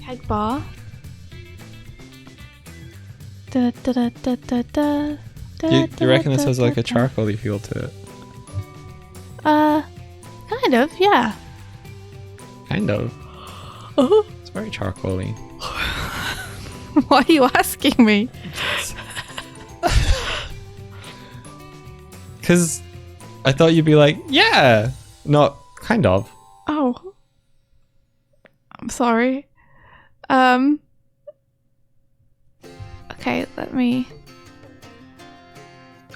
Peg bar. Da, da, da, da, da, da, You reckon this has like a charcoal-y feel to it? Kind of, yeah. Kind of. Oh. It's very charcoal-y. Why are you asking me? Because I thought you'd be like, yeah! Not kind of. Oh. I'm sorry. Okay, let me...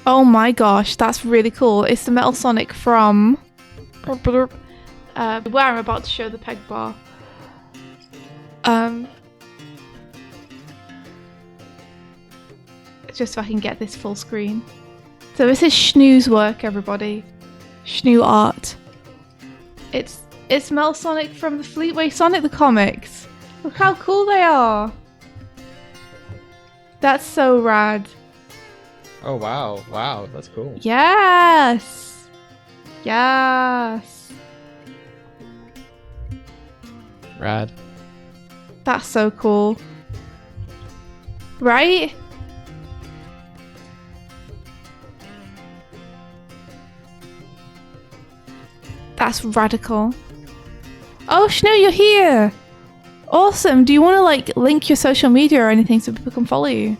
Oh my gosh, that's really cool. It's the Metal Sonic from... where I'm about to show the peg bar. Just so I can get this full screen. So this is Shnu's work, everybody. Shnu art. It's Metal Sonic from the Fleetway Sonic the comics. Look how cool they are. That's so rad. Oh wow, wow, that's cool. Yes. Yes. Rad. That's so cool. Right? That's radical. Oh, Shnu, you're here! Awesome. Do you want to like link your social media or anything so people can follow you?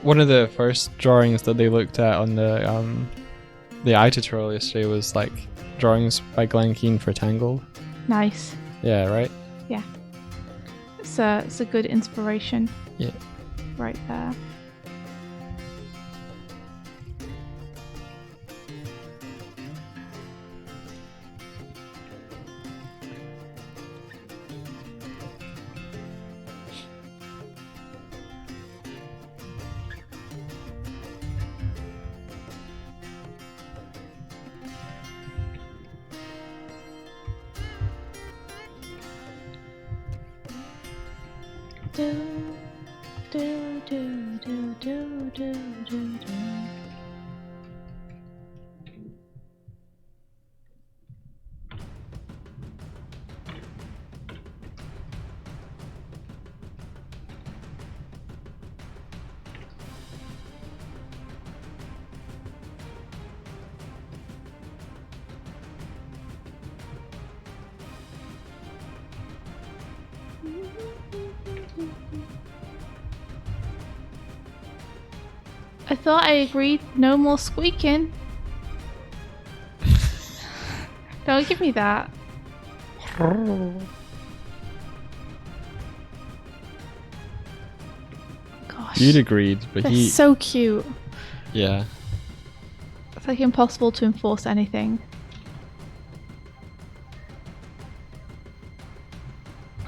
One of the first drawings that they looked at on the eye tutorial yesterday was like drawings by Glen Keane for Tangled. Nice. Yeah, right? Yeah. It's a good inspiration. Yeah. Right there. I thought I agreed no more squeaking. Don't give me that. Gosh. You'd agreed, but They're he... so cute. Yeah. It's like impossible to enforce anything.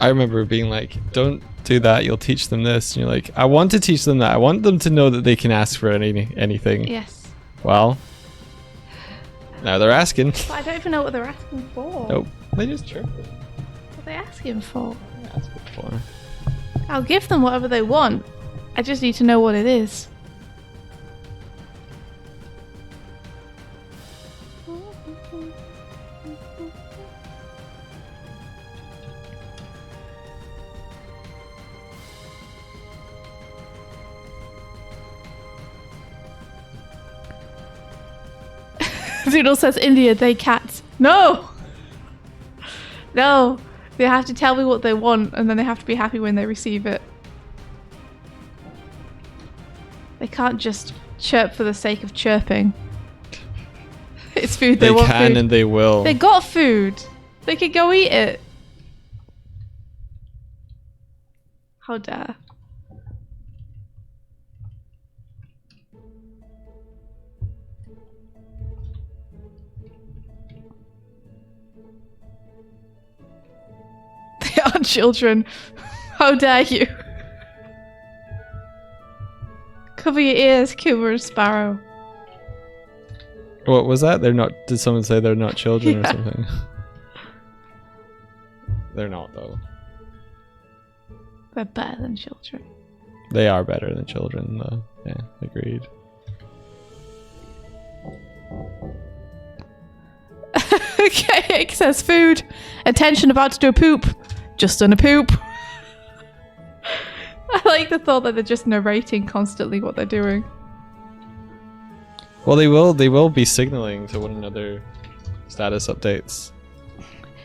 I remember being like, don't do that, you'll teach them this. And you're like, I want to teach them that. I want them to know that they can ask for anything. Yes. Well, now they're asking. But I don't even know what they're asking for. Nope. They just chirp. What are they asking for? Asking for. I'll give them whatever they want. I just need to know what it is. Zoodle says India, they cats. No! No! They have to tell me what they want and then they have to be happy when they receive it. They can't just chirp for the sake of chirping. It's food, they want food. They can and they will. They got food! They could go eat it! How dare. They are children. How dare you? Cover your ears, Cooper and Sparrow. What was that? They're not. Did someone say they're not children or something? They're not, though. They're better than children. They are better than children, though. Yeah, agreed. Okay, it says food. Attention, about to do a poop. Just done a poop. I like the thought that they're just narrating constantly what they're doing. Well, they will be signaling to one another status updates.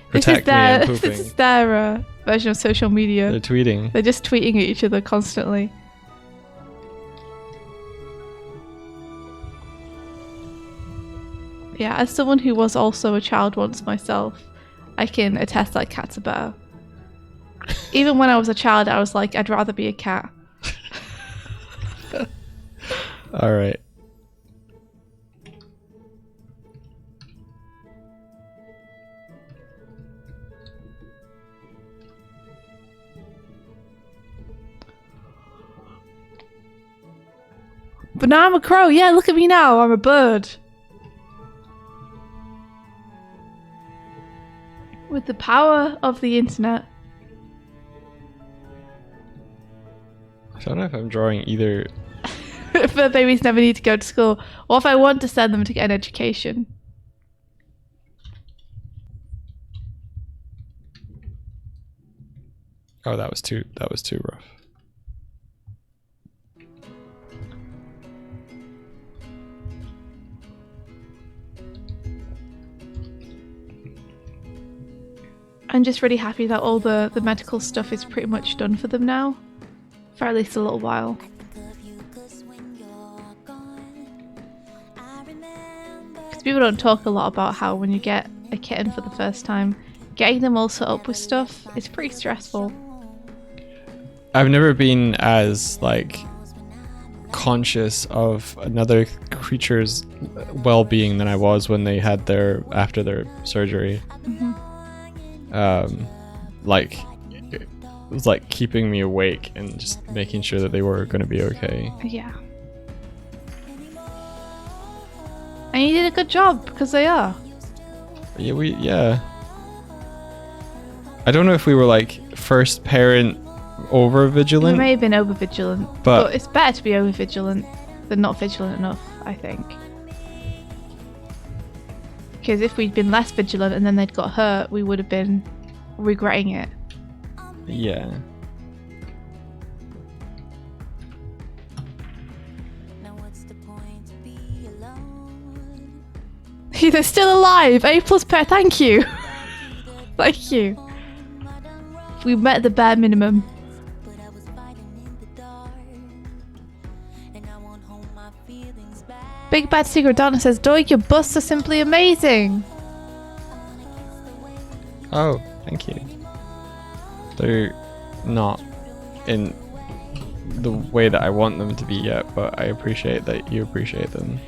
Protect me, I'm pooping. This is their version of social media. They're tweeting. They're just tweeting at each other constantly. Yeah, as someone who was also a child once myself, I can attest that cats are better. Even when I was a child, I was like, I'd rather be a cat. Alright. But now I'm a crow. Yeah, look at me now. I'm a bird. With the power of the internet. I don't know if I'm drawing either. But babies never need to go to school. Or if I want to send them to get an education. Oh, that was too rough. I'm just really happy that all the medical stuff is pretty much done for them now. For at least a little while. Because people don't talk a lot about how when you get a kitten for the first time, getting them all set up with stuff is pretty stressful. I've never been as like conscious of another creature's well-being than I was when they had after their surgery. Mm-hmm. Like it was like keeping me awake and just making sure that they were going to be okay. Yeah. And you did a good job because they are. Yeah. I don't know if we were like first parent over vigilant. We may have been over vigilant, but it's better to be over vigilant than not vigilant enough, I think. Because if we'd been less vigilant and then they'd got hurt, we would have been regretting it. Yeah. They're still alive! A+ pair, thank you! Thank you. We met the bare minimum. Big Bad Secret Donna says, Doig, your busts are simply amazing! Oh, thank you. They're not in the way that I want them to be yet, but I appreciate that you appreciate them.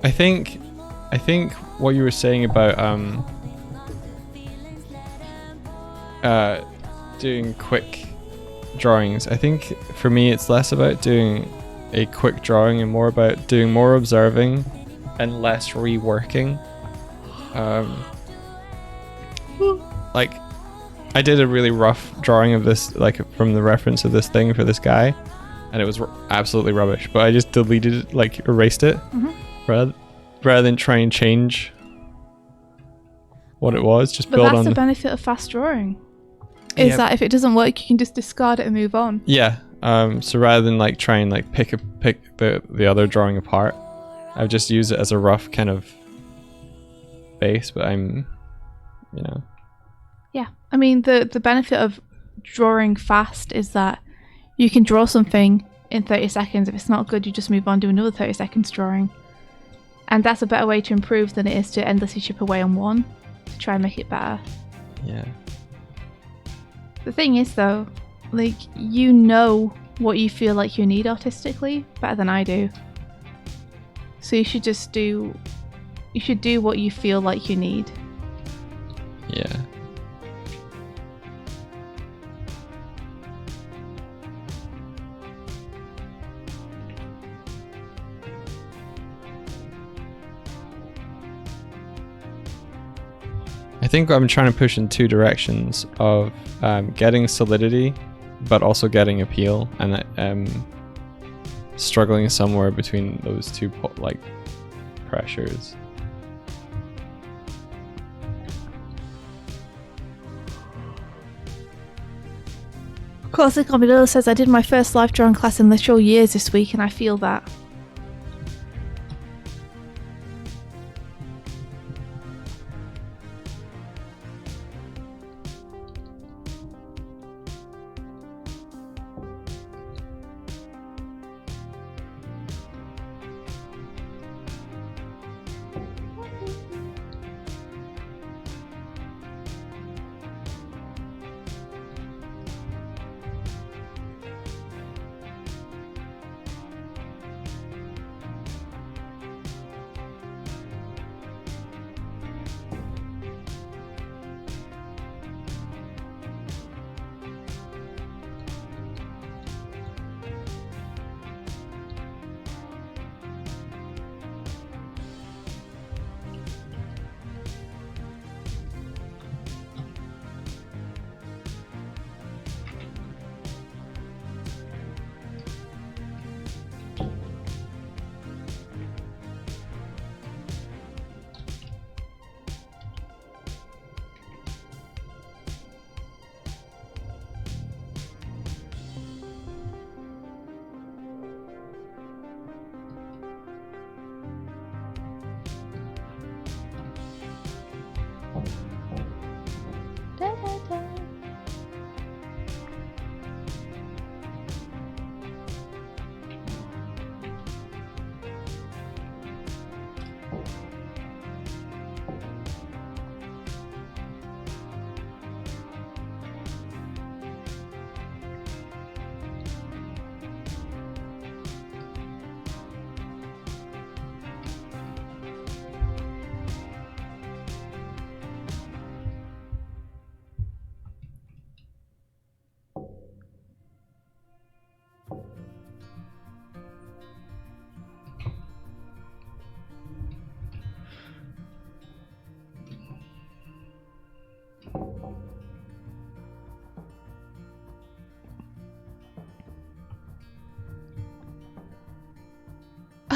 I think what you were saying about doing quick drawings, I think for me it's less about doing a quick drawing and more about doing more observing and less reworking. Like I did a really rough drawing of this, like from the reference of this thing for this guy, and it was absolutely rubbish, but I just deleted it, like erased it, rather than try and change what it was, just build on. But that's the benefit of fast drawing, is that if it doesn't work, you can just discard it and move on. Yeah. So rather than like try and like pick the other drawing apart, I've just used it as a rough kind of base, but I'm, you know. Yeah. I mean, the benefit of drawing fast is that you can draw something in 30 seconds. If it's not good, you just move on to another 30 seconds drawing. And that's a better way to improve than it is to endlessly chip away on one to try and make it better. Yeah. The thing is, though, like, you know what you feel like you need artistically better than I do. So you should just do what you feel like you need. Yeah. I think I'm trying to push in two directions of getting solidity, but also getting appeal, and struggling somewhere between those two like pressures. Classic Armadillo says, I did my first live drawing class in literal years this week, and I feel that.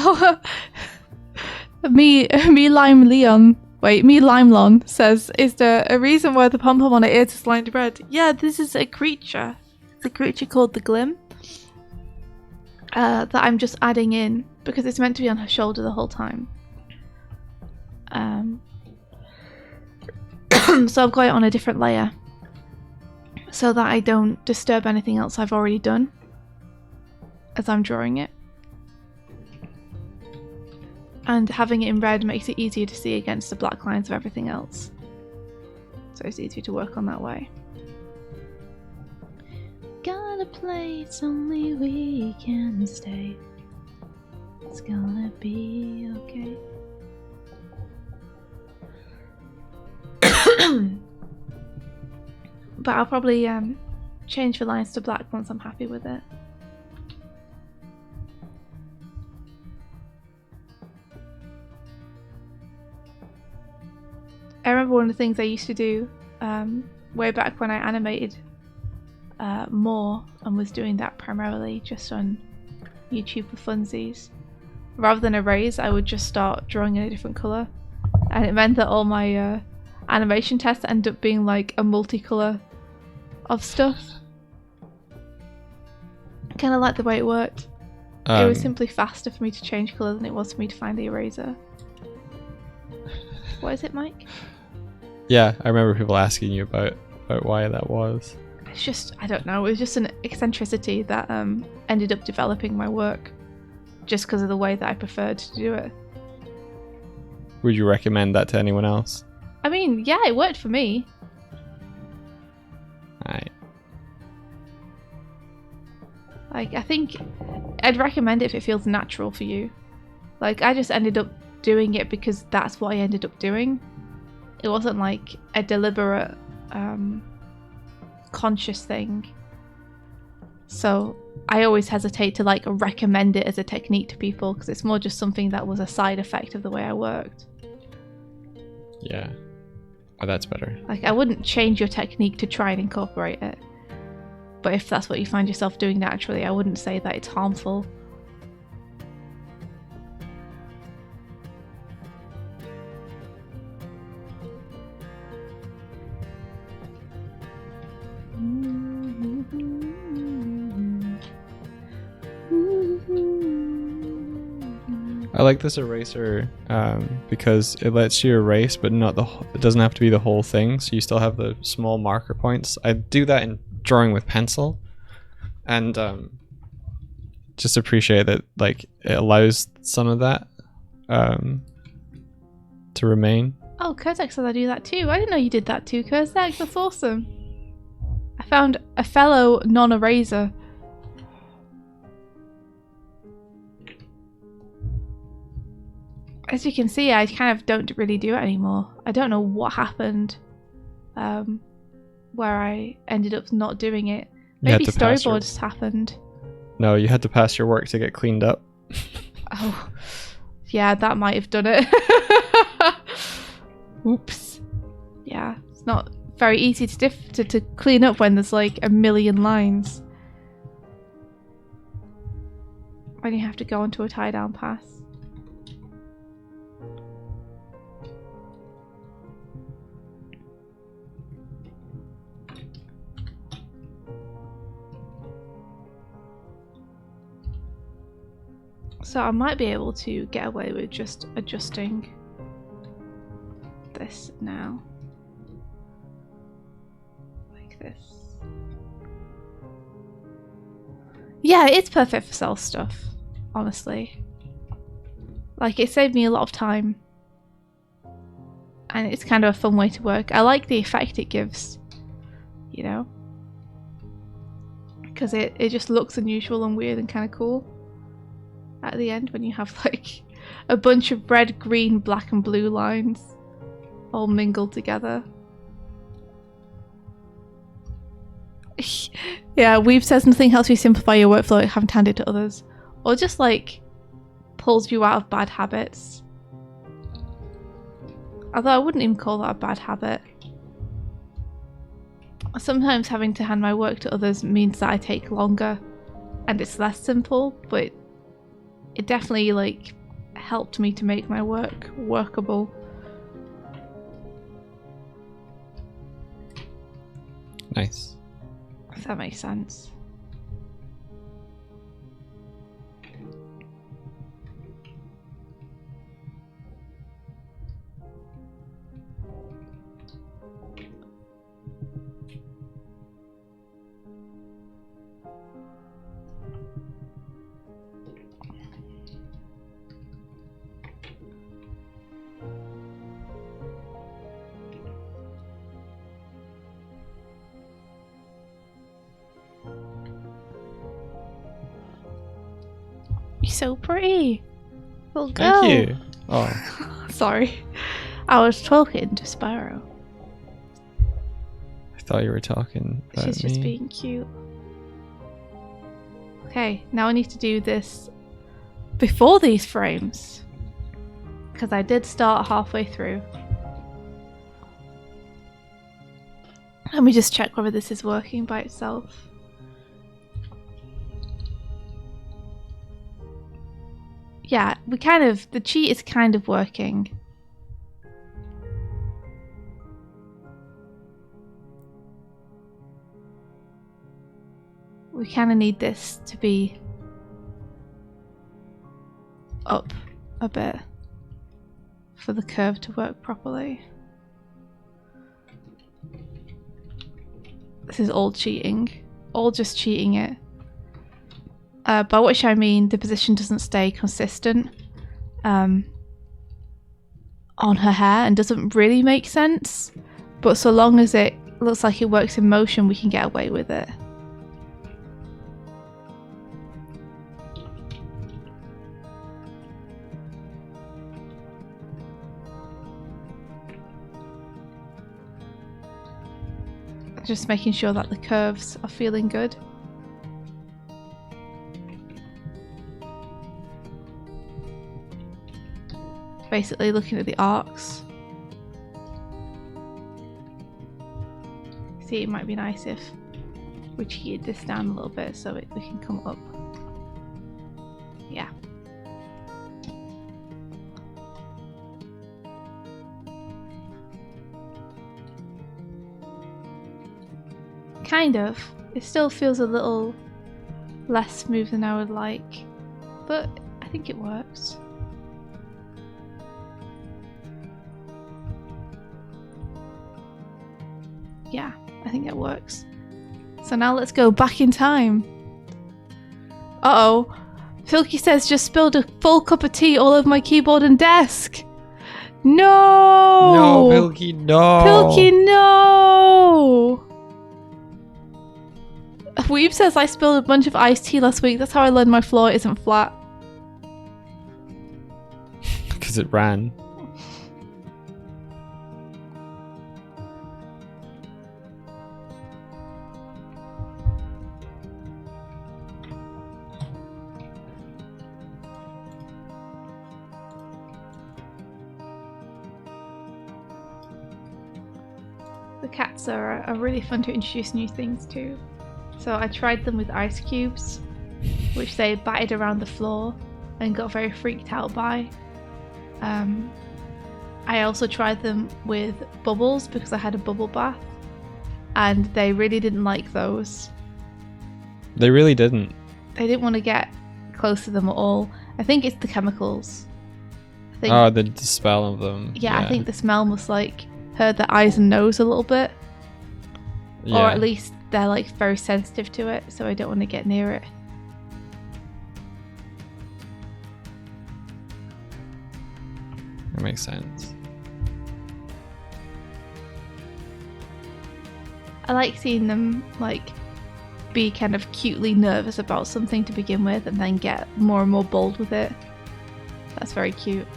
Oh, me Lime Limelon says, is there a reason why the pom-pom on her ears is lined red? Yeah, this is a creature. It's a creature called the Glim. That I'm just adding in because it's meant to be on her shoulder the whole time. So I've got it on a different layer so that I don't disturb anything else I've already done as I'm drawing it. And having it in red makes it easier to see against the black lines of everything else. So it's easier to work on that way. Got a place only we can stay. It's gonna be okay. But I'll probably change the lines to black once I'm happy with it. I remember one of the things I used to do way back when I animated more and was doing that primarily just on YouTube for funsies. Rather than erase, I would just start drawing in a different colour. And it meant that all my animation tests end up being like a multicolour of stuff. Kind of like the way it worked. It was simply faster for me to change colour than it was for me to find the eraser. What is it, Mike? Yeah, I remember people asking you about why that was. It's just, I don't know, it was just an eccentricity that ended up developing my work just because of the way that I preferred to do it. Would you recommend that to anyone else? I mean, yeah, it worked for me. Right. Like, I think I'd recommend it if it feels natural for you. Like, I just ended up doing it because that's what I ended up doing. It wasn't like a deliberate, conscious thing. So I always hesitate to like recommend it as a technique to people because it's more just something that was a side effect of the way I worked. Yeah. Oh, that's better. Like, I wouldn't change your technique to try and incorporate it. But if that's what you find yourself doing naturally, I wouldn't say that it's harmful. I like this eraser because it lets you erase, but not it doesn't have to be the whole thing. So you still have the small marker points. I do that in drawing with pencil, and just appreciate that like it allows some of that to remain. Oh, Kurzak says I do that too. I didn't know you did that too, Kurzak. That's awesome. I found a fellow non-eraser. As you can see, I kind of don't really do it anymore. I don't know what happened where I ended up not doing it. Maybe storyboards happened. No, you had to pass your work to get cleaned up. Oh, yeah, that might have done it. Oops. Yeah, it's not very easy to clean up when there's like a million lines. When you have to go onto a tie-down pass. So I might be able to get away with just adjusting this now. Like this. Yeah, it's perfect for cell stuff, honestly. Like, it saved me a lot of time. And it's kind of a fun way to work. I like the effect it gives, you know? Because it just looks unusual and weird and kind of cool. At the end when you have like a bunch of red, green, black and blue lines all mingled together. Yeah, Weave says nothing helps you simplify your workflow like having to hand it to others. Or just like pulls you out of bad habits. Although I wouldn't even call that a bad habit. Sometimes having to hand my work to others means that I take longer and it's less simple, but it definitely like helped me to make my work workable. Nice. If that makes sense. You're so pretty. Little girl. Thank you. Oh. Sorry. I was talking to Sparrow. thought you were talking about She's just being cute. Okay, now I need to do this before these frames. Because I did start halfway through. Let me just check whether this is working by itself. Yeah, the cheat is kind of working. We kind of need this to be up a bit for the curve to work properly. This is all cheating. All just cheating it. By which I mean the position doesn't stay consistent on her hair and doesn't really make sense. But so long as it looks like it works in motion, we can get away with it. Just making sure that the curves are feeling good. Basically looking at the arcs. See, it might be nice if we cheated this down a little bit so we can come up. Yeah. Kind of. It still feels a little less smooth than I would like, but I think it works. Yeah, I think it works. So now let's go back in time. Uh-oh. Filky says just spilled a full cup of tea all over my keyboard and desk. No! No, Pilky, no! Pilky, no! Weeb says I spilled a bunch of iced tea last week. That's how I learned my floor isn't flat. Because it ran. The cats are really fun to introduce new things to. So I tried them with ice cubes, which they batted around the floor and got very freaked out by. I also tried them with bubbles because I had a bubble bath, and they really didn't like those. They really didn't. They didn't want to get close to them at all. I think it's the chemicals. Oh, the smell of them. Yeah, I think the smell must like hurt their eyes and nose a little bit. Yeah. Or at least they're like very sensitive to it, so I don't want to get near it. That makes sense. I like seeing them like be kind of cutely nervous about something to begin with and then get more and more bold with it. That's very cute.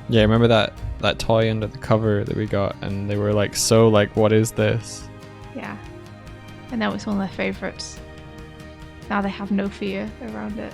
Yeah, remember that toy under the cover that we got, and they were like, so like, what is this? Yeah. And now it's one of their favourites. Now they have no fear around it.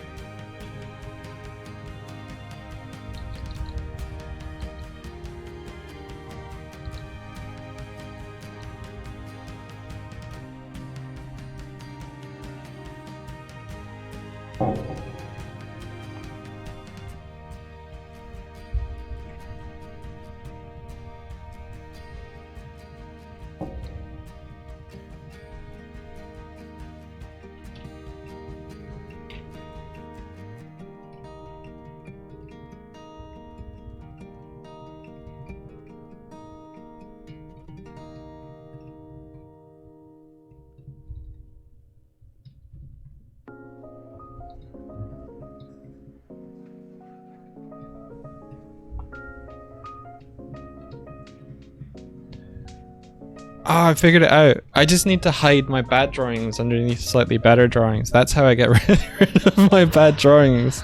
Oh, I figured it out. I just need to hide my bad drawings underneath slightly better drawings. That's how I get rid of my bad drawings.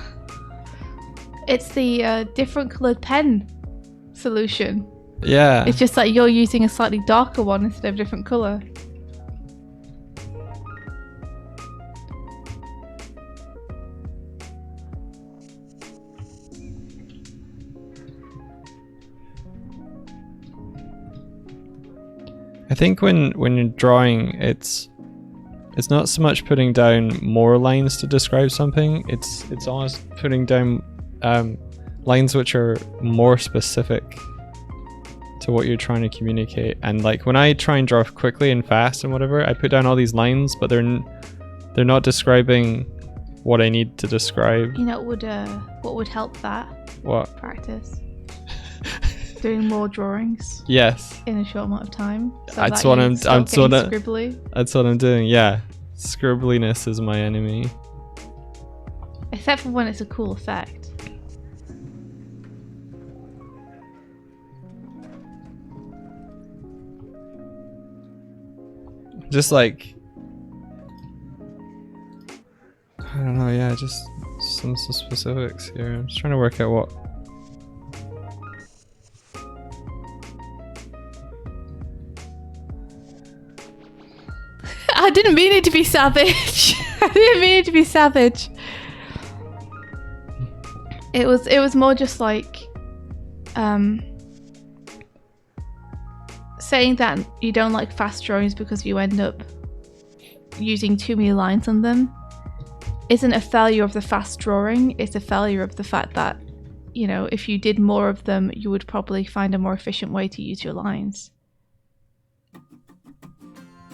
It's the different coloured pen solution. Yeah. It's just like you're using a slightly darker one instead of a different colour. I think when you're drawing, it's not so much putting down more lines to describe something. It's almost putting down lines which are more specific to what you're trying to communicate. And like when I try and draw quickly and fast and whatever, I put down all these lines, but they're not describing what I need to describe. You know what would help that? What? Practice. Doing more drawings. Yes. In a short amount of time. So that's what I'm scribbly. That's what I'm doing. Yeah. Scribbliness is my enemy. Except for when it's a cool effect. Just like, I don't know, yeah, just some specifics here. I'm just trying to work out what. I didn't mean it to be savage. I didn't mean it to be savage. It was more just like saying that you don't like fast drawings because you end up using too many lines on them isn't a failure of the fast drawing. It's a failure of the fact that, you know, if you did more of them, you would probably find a more efficient way to use your lines.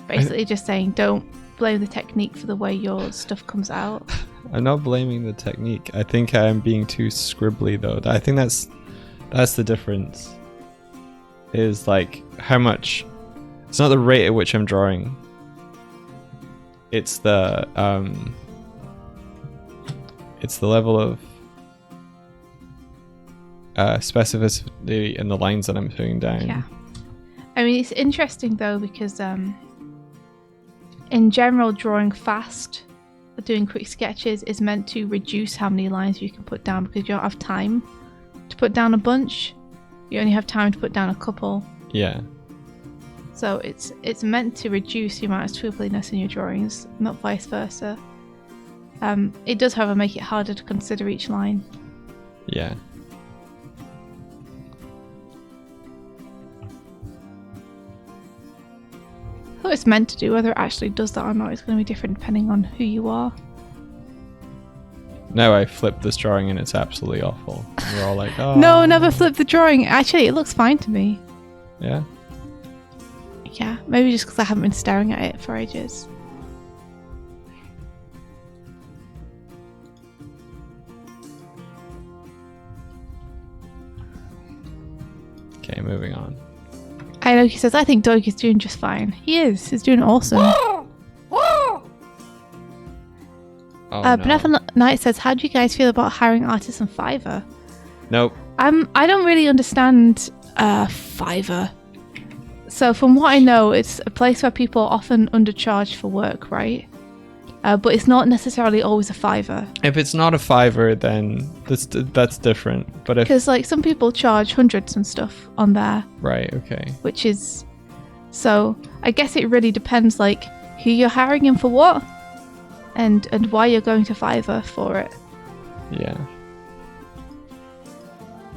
Basically just saying don't blame the technique for the way your stuff comes out. I'm not blaming the technique. I think I'm being too scribbly though. I think that's the difference. Is like how much. It's not the rate at which I'm drawing. It's the level of specificity in the lines that I'm putting down. Yeah. I mean, it's interesting though because in general, drawing fast, doing quick sketches is meant to reduce how many lines you can put down because you don't have time to put down a bunch. You only have time to put down a couple. Yeah. So it's meant to reduce the amount of scribbliness in your drawings, not vice versa. It does, however, make it harder to consider each line. Yeah. What it's meant to do, whether it actually does that or not, is going to be different depending on who you are. Now I flipped this drawing and it's absolutely awful. And we're all like, oh. No, never flip the drawing. Actually, it looks fine to me. Yeah? Yeah, maybe just because I haven't been staring at it for ages. Okay, moving on. I know he says, I think Doig is doing just fine. He is. He's doing awesome. Benevolent Knight says, how do you guys feel about hiring artists on Fiverr? Nope. I don't really understand Fiverr. So from what I know, it's a place where people often undercharge for work, right? But it's not necessarily always a Fiverr. If it's not a Fiverr, then that's different. But if because like some people charge hundreds and stuff on there. Right. Okay. Which is, so I guess it really depends, like who you're hiring and for what, and why you're going to Fiverr for it. Yeah.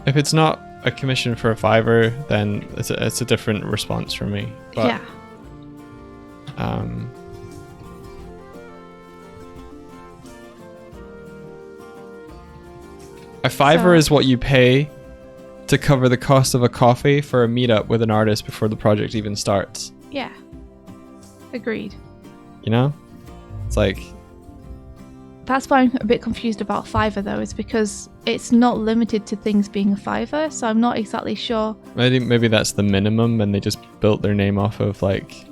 If it's not a commission for a Fiverr, then it's a different response from me. But, yeah. A Fiverr is what you pay to cover the cost of a coffee for a meetup with an artist before the project even starts. Yeah. Agreed. You know? It's like... That's why I'm a bit confused about Fiverr though, is because it's not limited to things being a Fiverr, so I'm not exactly sure. Maybe that's the minimum and they just built their name off of like...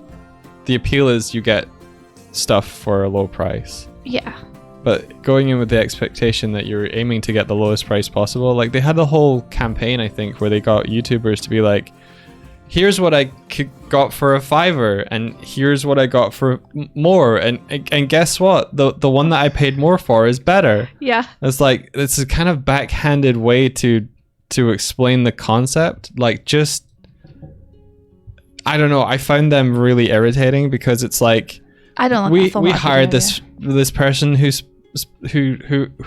The appeal is you get stuff for a low price. Yeah. But going in with the expectation that you're aiming to get the lowest price possible, like they had a whole campaign, I think, where they got YouTubers to be like, here's what I got for a Fiverr, and here's what I got for more, and guess what? The one that I paid more for is better. Yeah. It's like, it's a kind of backhanded way to explain the concept. Like, just, I don't know. I found them really irritating because it's like, I don't like we hired this person who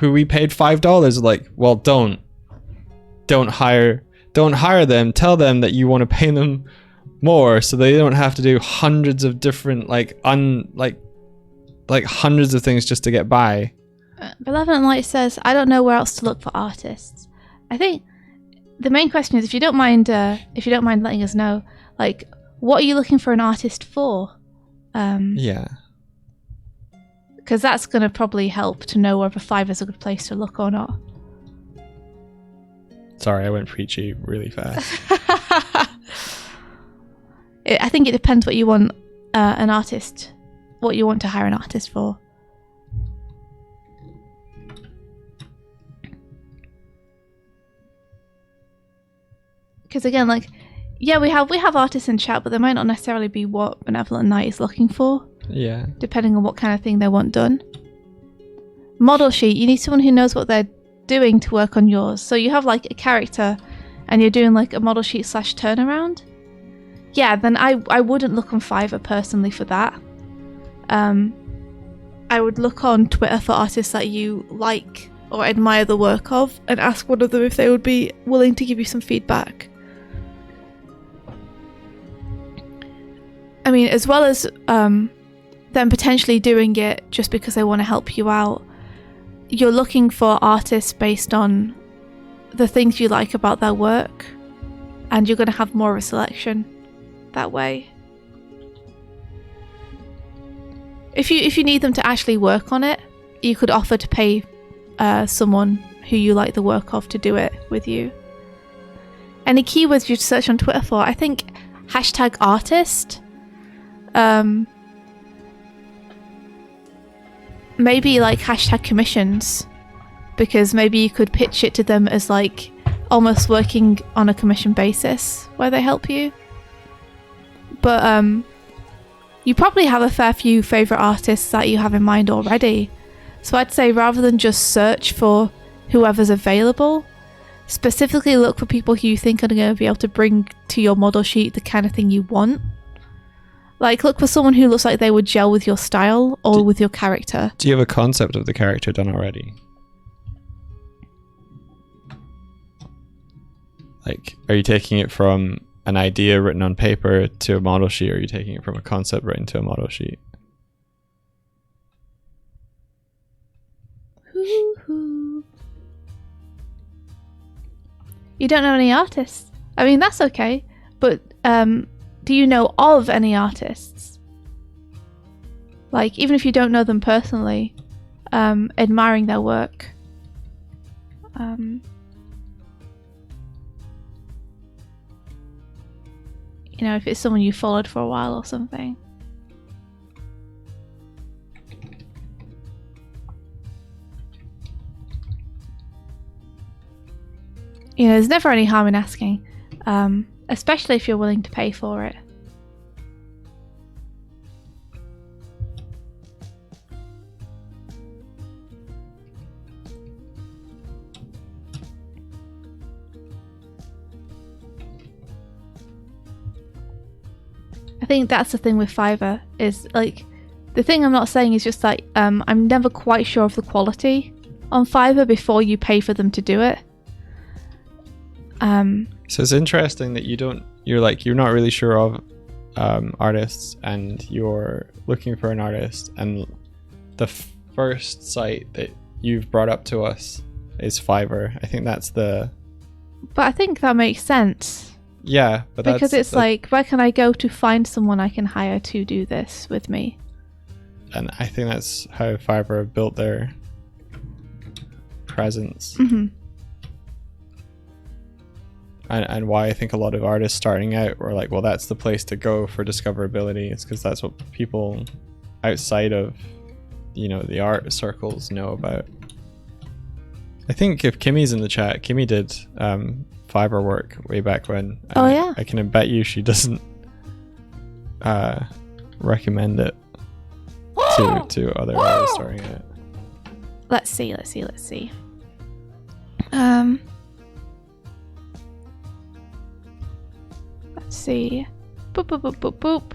we paid $5. Like, well, don't hire them. Tell them that you want to pay them more, so they don't have to do hundreds of different like hundreds of things just to get by. Benevolent Light says, I don't know where else to look for artists. I think the main question is, if you don't mind letting us know, like, what are you looking for an artist for? Yeah. Because that's going to probably help to know whether Fiverr's a good place to look or not. Sorry, I went preachy really fast. I think it depends what you want what you want to hire an artist for. Because again, like, yeah, we have artists in chat, but they might not necessarily be what Benevolent Knight is looking for. Yeah. Depending on what kind of thing they want done. Model sheet. You need someone who knows what they're doing to work on yours. So you have like a character and you're doing like a model sheet / turnaround. Yeah, then I wouldn't look on Fiverr personally for that. I would look on Twitter for artists that you like or admire the work of and ask one of them if they would be willing to give you some feedback. I mean, as well as them potentially doing it just because they want to help you out, you're looking for artists based on the things you like about their work, and you're going to have more of a selection that way. If you need them to actually work on it, you could offer to pay someone who you like the work of to do it with you. Any keywords you'd search on Twitter for? I think #artist. Maybe like #commissions, because maybe you could pitch it to them as like almost working on a commission basis where they help you. But you probably have a fair few favourite artists that you have in mind already. So I'd say rather than just search for whoever's available, specifically look for people who you think are going to be able to bring to your model sheet the kind of thing you want. Like, look for someone who looks like they would gel with your style or with your character. Do you have a concept of the character done already? Like, are you taking it from an idea written on paper to a model sheet, or are you taking it from a concept written to a model sheet? Hoo-hoo. You don't know any artists? I mean, that's okay, but do you know of any artists? Like, even if you don't know them personally, admiring their work. You know, if it's someone you followed for a while or something. You know, there's never any harm in asking, especially if you're willing to pay for it. I think that's the thing with Fiverr, is like, the thing I'm not saying is just like, I'm never quite sure of the quality on Fiverr before you pay for them to do it. So it's interesting that you're not really sure of artists, and you're looking for an artist, and the first site that you've brought up to us is Fiverr. I think that's the... But I think that makes sense. Yeah, but that's... Because it's like, where can I go to find someone I can hire to do this with me? And I think that's how Fiverr built their presence. Mm-hmm. And why I think a lot of artists starting out were like, well, that's the place to go for discoverability. It's because that's what people outside of, you know, the art circles know about. I think if Kimmy's in the chat, Kimmy did Fiverr work way back when. Oh, yeah. I can bet you she doesn't recommend it to other artists starting out. Let's see. Let's see. Boop, boop, boop, boop, boop.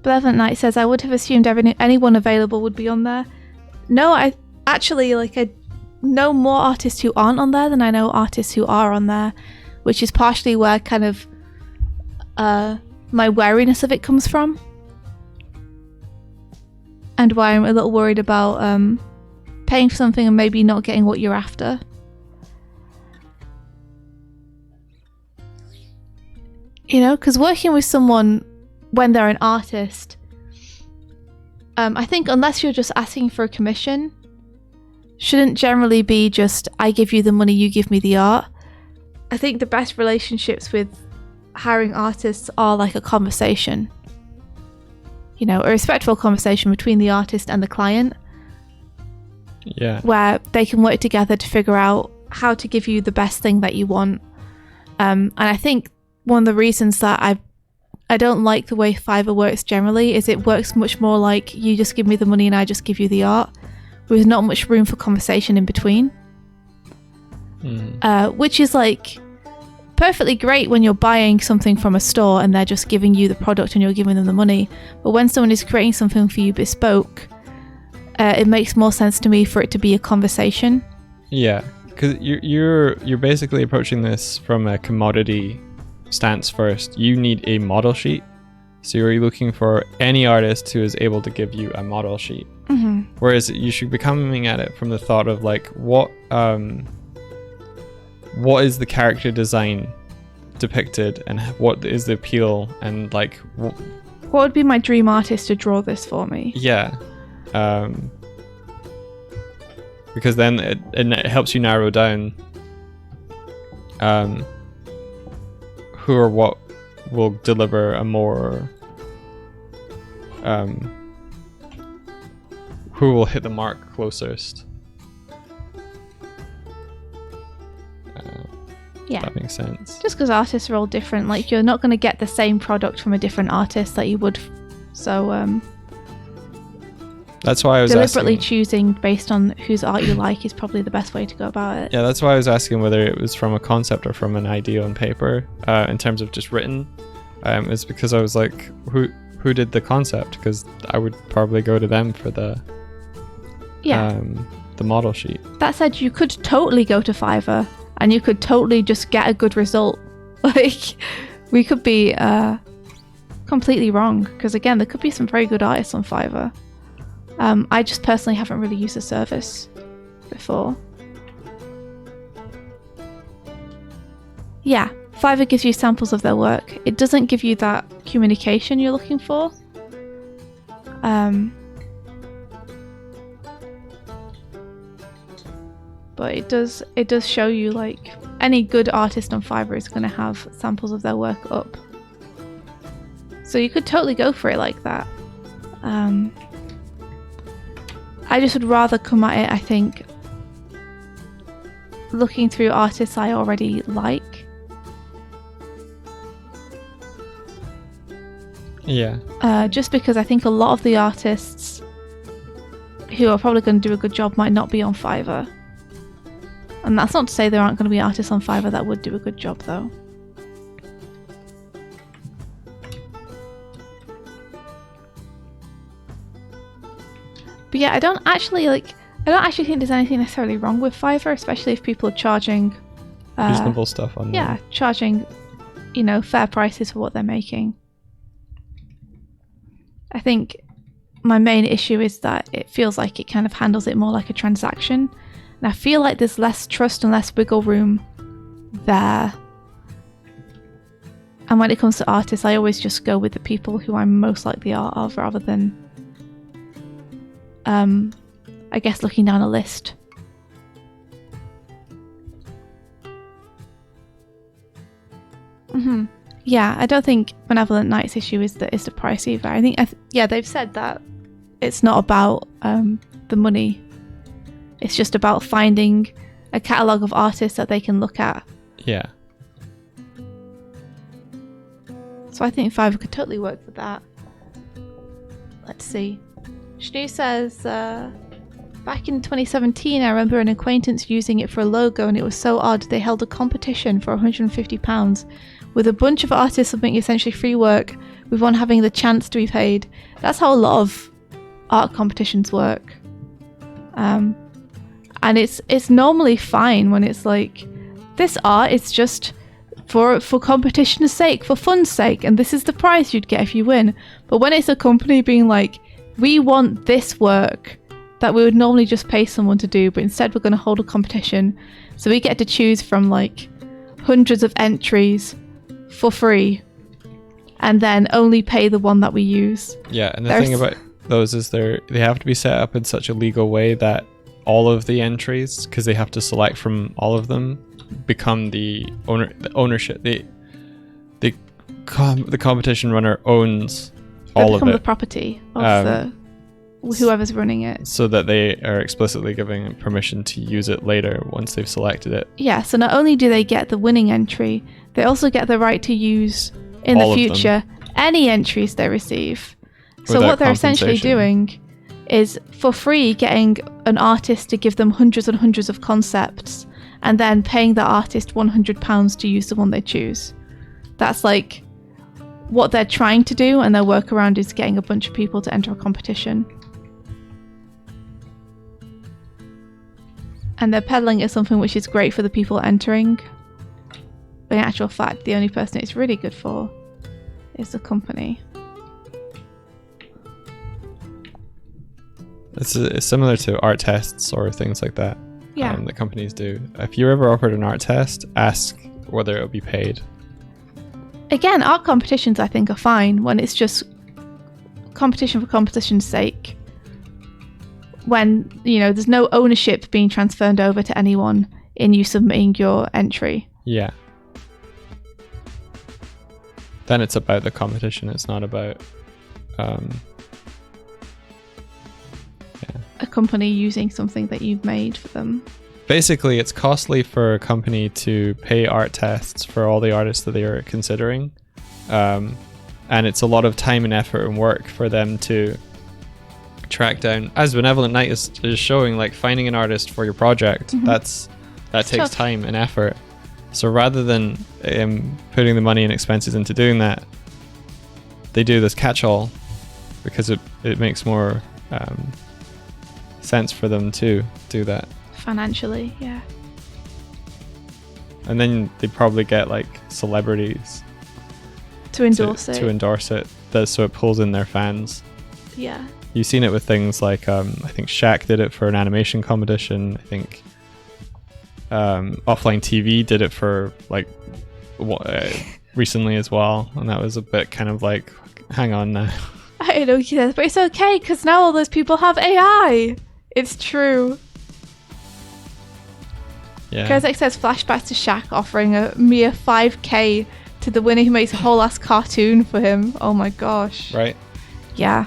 Benevolent Knight says, I would have assumed anyone available would be on there. No, I know more artists who aren't on there than I know artists who are on there, which is partially where kind of my wariness of it comes from, and why I'm a little worried about paying for something and maybe not getting what you're after. You know, because working with someone when they're an artist, I think unless you're just asking for a commission, shouldn't generally be just, I give you the money, you give me the art. I think the best relationships with hiring artists are like a conversation. You know, a respectful conversation between the artist and the client. Yeah. Where they can work together to figure out how to give you the best thing that you want. And I think one of the reasons that I don't like the way Fiverr works generally is it works much more like you just give me the money and I just give you the art, with not much room for conversation in between. Which is like perfectly great when you're buying something from a store and they're just giving you the product and you're giving them the money. But when someone is creating something for you bespoke, it makes more sense to me for it to be a conversation. Yeah, because you're basically approaching this from a commodity stance first. You need a model sheet, so you're looking for any artist who is able to give you a model sheet. Whereas you should be coming at it from the thought of like, what is the character design depicted, and what is the appeal, and like what would be my dream artist to draw this for me? Yeah. Because then it helps you narrow down who or what will deliver a more who will hit the mark closest. Yeah, that makes sense. Just because artists are all different, like you're not going to get the same product from a different artist that you would. So that's why I was deliberately asking, choosing based on whose art you like is probably the best way to go about it. Yeah, that's why I was asking whether it was from a concept or from an idea on paper, in terms of just written. It's because I was like, who did the concept? Because I would probably go to them for the model sheet. That said, you could totally go to Fiverr and you could totally just get a good result. Like, we could be completely wrong, because again, there could be some very good artists on Fiverr. I just personally haven't really used the service before. Yeah, Fiverr gives you samples of their work. It doesn't give you that communication you're looking for. But it does show you, like, any good artist on Fiverr is going to have samples of their work up. So you could totally go for it like that. I just would rather come at it, I think, looking through artists I already like. Yeah. Just because I think a lot of the artists who are probably going to do a good job might not be on Fiverr. And that's not to say there aren't going to be artists on Fiverr that would do a good job, though. But yeah, I don't actually think there's anything necessarily wrong with Fiverr, especially if people are charging reasonable stuff on there. Charging, fair prices for what they're making. I think my main issue is that it feels like it kind of handles it more like a transaction. And I feel like there's less trust and less wiggle room there. And when it comes to artists, I always just go with the people who I'm most like the art of, rather than I guess looking down a list. Yeah, I don't think Benevolent Knight's issue is the price either. I think they've said that it's not about the money. It's just about finding a catalogue of artists that they can look at. Yeah. So I think Fiverr could totally work with that. Let's see. Shnu says, back in 2017, I remember an acquaintance using it for a logo, and it was so odd. They held a competition for £150 with a bunch of artists submitting essentially free work, with one having the chance to be paid. That's how a lot of art competitions work. And it's normally fine when it's like, this art is just for competition's sake, for fun's sake, and this is the prize you'd get if you win. But when it's a company being like, we want this work that we would normally just pay someone to do, but instead we're going to hold a competition, so we get to choose from like hundreds of entries for free, and then only pay the one that we use. Yeah, and the thing about those is they have to be set up in such a legal way that all of the entries, because they have to select from all of them, become the ownership. The competition runner owns all of it. The property of whoever's running it. So that they are explicitly giving permission to use it later once they've selected it. Yeah, so not only do they get the winning entry, they also get the right to use in the future any entries they receive. So what they're essentially doing is for free getting an artist to give them hundreds and hundreds of concepts, and then paying the artist £100 to use the one they choose. That's like what they're trying to do, and their workaround is getting a bunch of people to enter a competition. And they're peddling it as something which is great for the people entering. But in actual fact, the only person it's really good for is the company. It's similar to art tests or things like that. Yeah. That companies do. If you're ever offered an art test, ask whether it'll be paid. Again, art competitions I think are fine when it's just competition for competition's sake. When, there's no ownership being transferred over to anyone in you submitting your entry. Yeah. Then it's about the competition. It's not about a company using something that you've made for them. Basically, it's costly for a company to pay art tests for all the artists that they are considering. And it's a lot of time and effort and work for them to track down. As Benevolent Night is showing, like finding an artist for your project, that takes time and effort. So rather than putting the money and expenses into doing that, they do this catch-all because it makes more sense for them to do that. Financially, yeah. And then they probably get like celebrities to endorse it, so it pulls in their fans. Yeah. You've seen it with things like I think Shaq did it for an animation competition. I think Offline TV did it for like recently as well, and that was a bit kind of like, hang on now. I know, but it's okay because now all those people have AI. It's true. Yeah. Kozak says flashbacks to Shaq offering a mere 5k to the winner who makes a whole ass cartoon for him. Oh my gosh. Right. Yeah.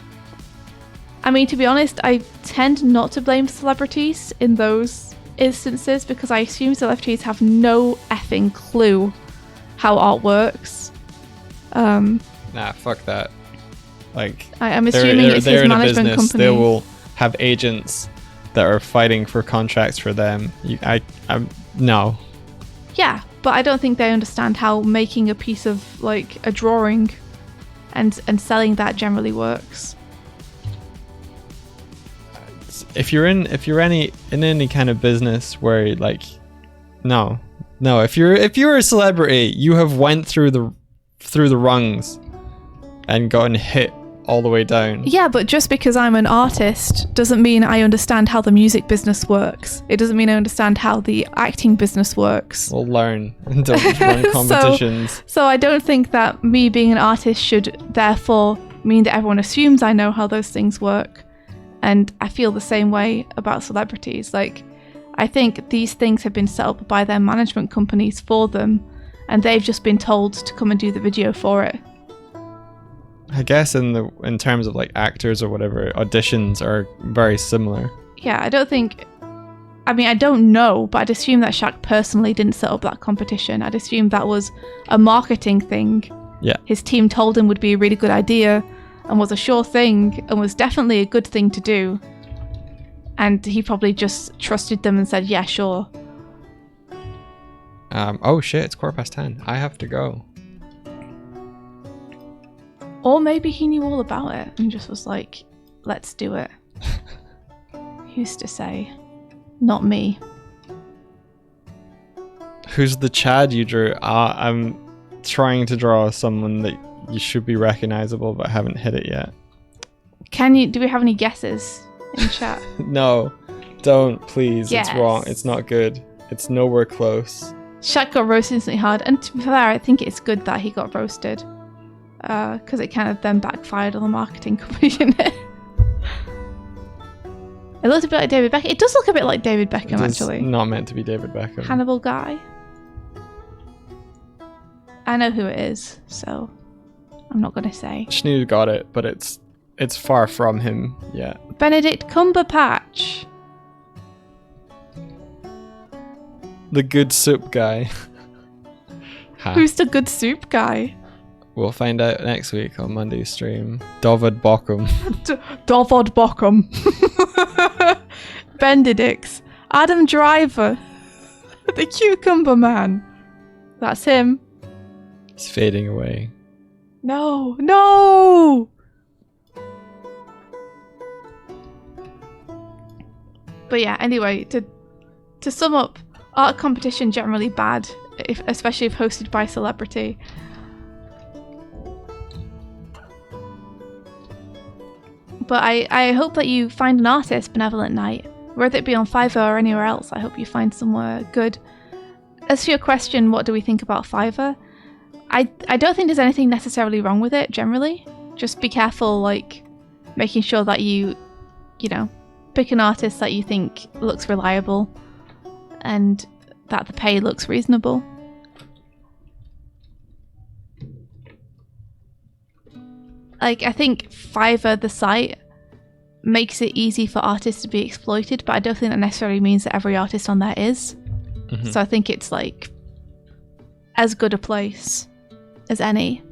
I mean, to be honest, I tend not to blame celebrities in those instances because I assume celebrities have no effing clue how art works. Nah, fuck that. Like, I'm assuming it's his management company. They will have agents that are fighting for contracts for them. No. Yeah, but I don't think they understand how making a piece of like a drawing and selling that generally works. If you're in any kind of business where like, no, if you're a celebrity, you have went through the rungs and gotten hit all the way down. Yeah, but just because I'm an artist doesn't mean I understand how the music business works. It doesn't mean I understand how the acting business works. Well, learn and don't run competitions. So I don't think that me being an artist should therefore mean that everyone assumes I know how those things work. And I feel the same way about celebrities. Like, I think these things have been set up by their management companies for them, and they've just been told to come and do the video for it. I guess in terms of like actors or whatever, auditions are very similar. Yeah, I don't know, but I'd assume that Shaq personally didn't set up that competition. I'd assume that was a marketing thing. Yeah. His team told him would be a really good idea and was a sure thing and was definitely a good thing to do. And he probably just trusted them and said, yeah, sure. Oh shit, it's 10:15. I have to go. Or maybe he knew all about it and just was like, let's do it. Who's to say? Not me. Who's the Chad you drew? I'm trying to draw someone that you should be recognizable, but haven't hit it yet. Do we have any guesses in chat? No, don't, please. Yes. It's wrong. It's not good. It's nowhere close. Shaq got roasted instantly hard, and to be fair, I think it's good that he got roasted. Because it kind of then backfired on the marketing company, didn't it? It looked a bit like David Beckham. It does look a bit like David Beckham, actually. Not meant to be David Beckham. Hannibal guy. I know who it is, so I'm not going to say. Schnoo got it, but it's far from him yet. Benedict Cumberpatch. The good soup guy. Ha. Who's the good soup guy? We'll find out next week on Monday's stream. Dovid Bockham. Dovod Bockham. Benedicts. Adam Driver. The Cucumber Man. That's him. He's fading away. No, no! But yeah, anyway, to sum up, art competition generally bad, especially if hosted by celebrity. But I hope that you find an artist benevolent night, whether it be on Fiverr or anywhere else. I hope you find somewhere good. As for your question, what do we think about Fiverr? I don't think there's anything necessarily wrong with it, generally. Just be careful, like, making sure that you know, pick an artist that you think looks reliable and that the pay looks reasonable. Like, I think Fiverr, the site, makes it easy for artists to be exploited, but I don't think that necessarily means that every artist on there is. Mm-hmm. So I think it's, like, as good a place as any.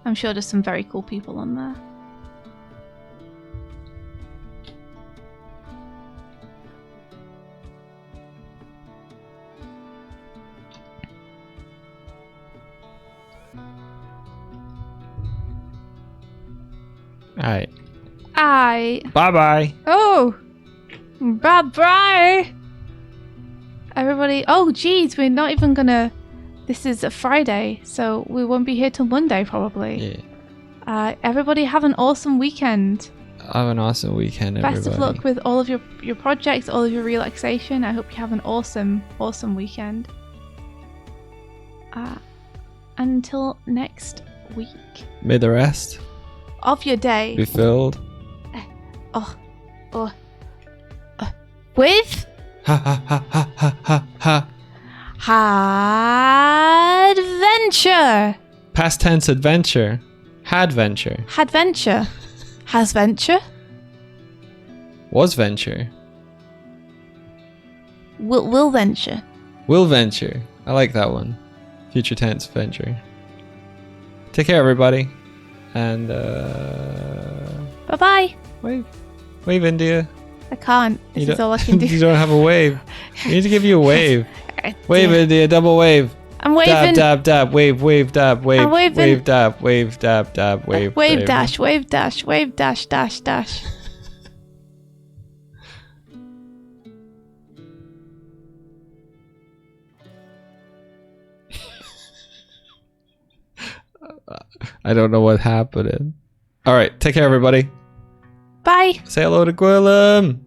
I'm sure there's some very cool people on there. Alright. Bye-bye. Oh! Bye-bye! Everybody... Oh, geez, we're not even gonna... This is a Friday, so we won't be here till Monday, probably. Yeah. Everybody have an awesome weekend. Have an awesome weekend, everybody. Best of luck with all of your projects, all of your relaxation. I hope you have an awesome, awesome weekend. Until next week. May the rest Of your day. be filled. With Ha ha ha ha ha ha ha. adventure. Past tense adventure. Hadventure. Hadventure. Has venture. Was venture. Will venture. Will venture. I like that one. Future tense venture. Take care, everybody. And Bye-bye. wave India. I can't. This is all I can do. You don't have a wave. We need to give you a wave. Wave India, double wave. I'm waving. Dab, dab, dab, wave, dab, wave. I'm waving. Wave, dab, dab, wave. Wave dash, wave dash, wave dash, dash, dash. I don't know what happened. All right, take care, everybody. Bye. Say hello to Glim.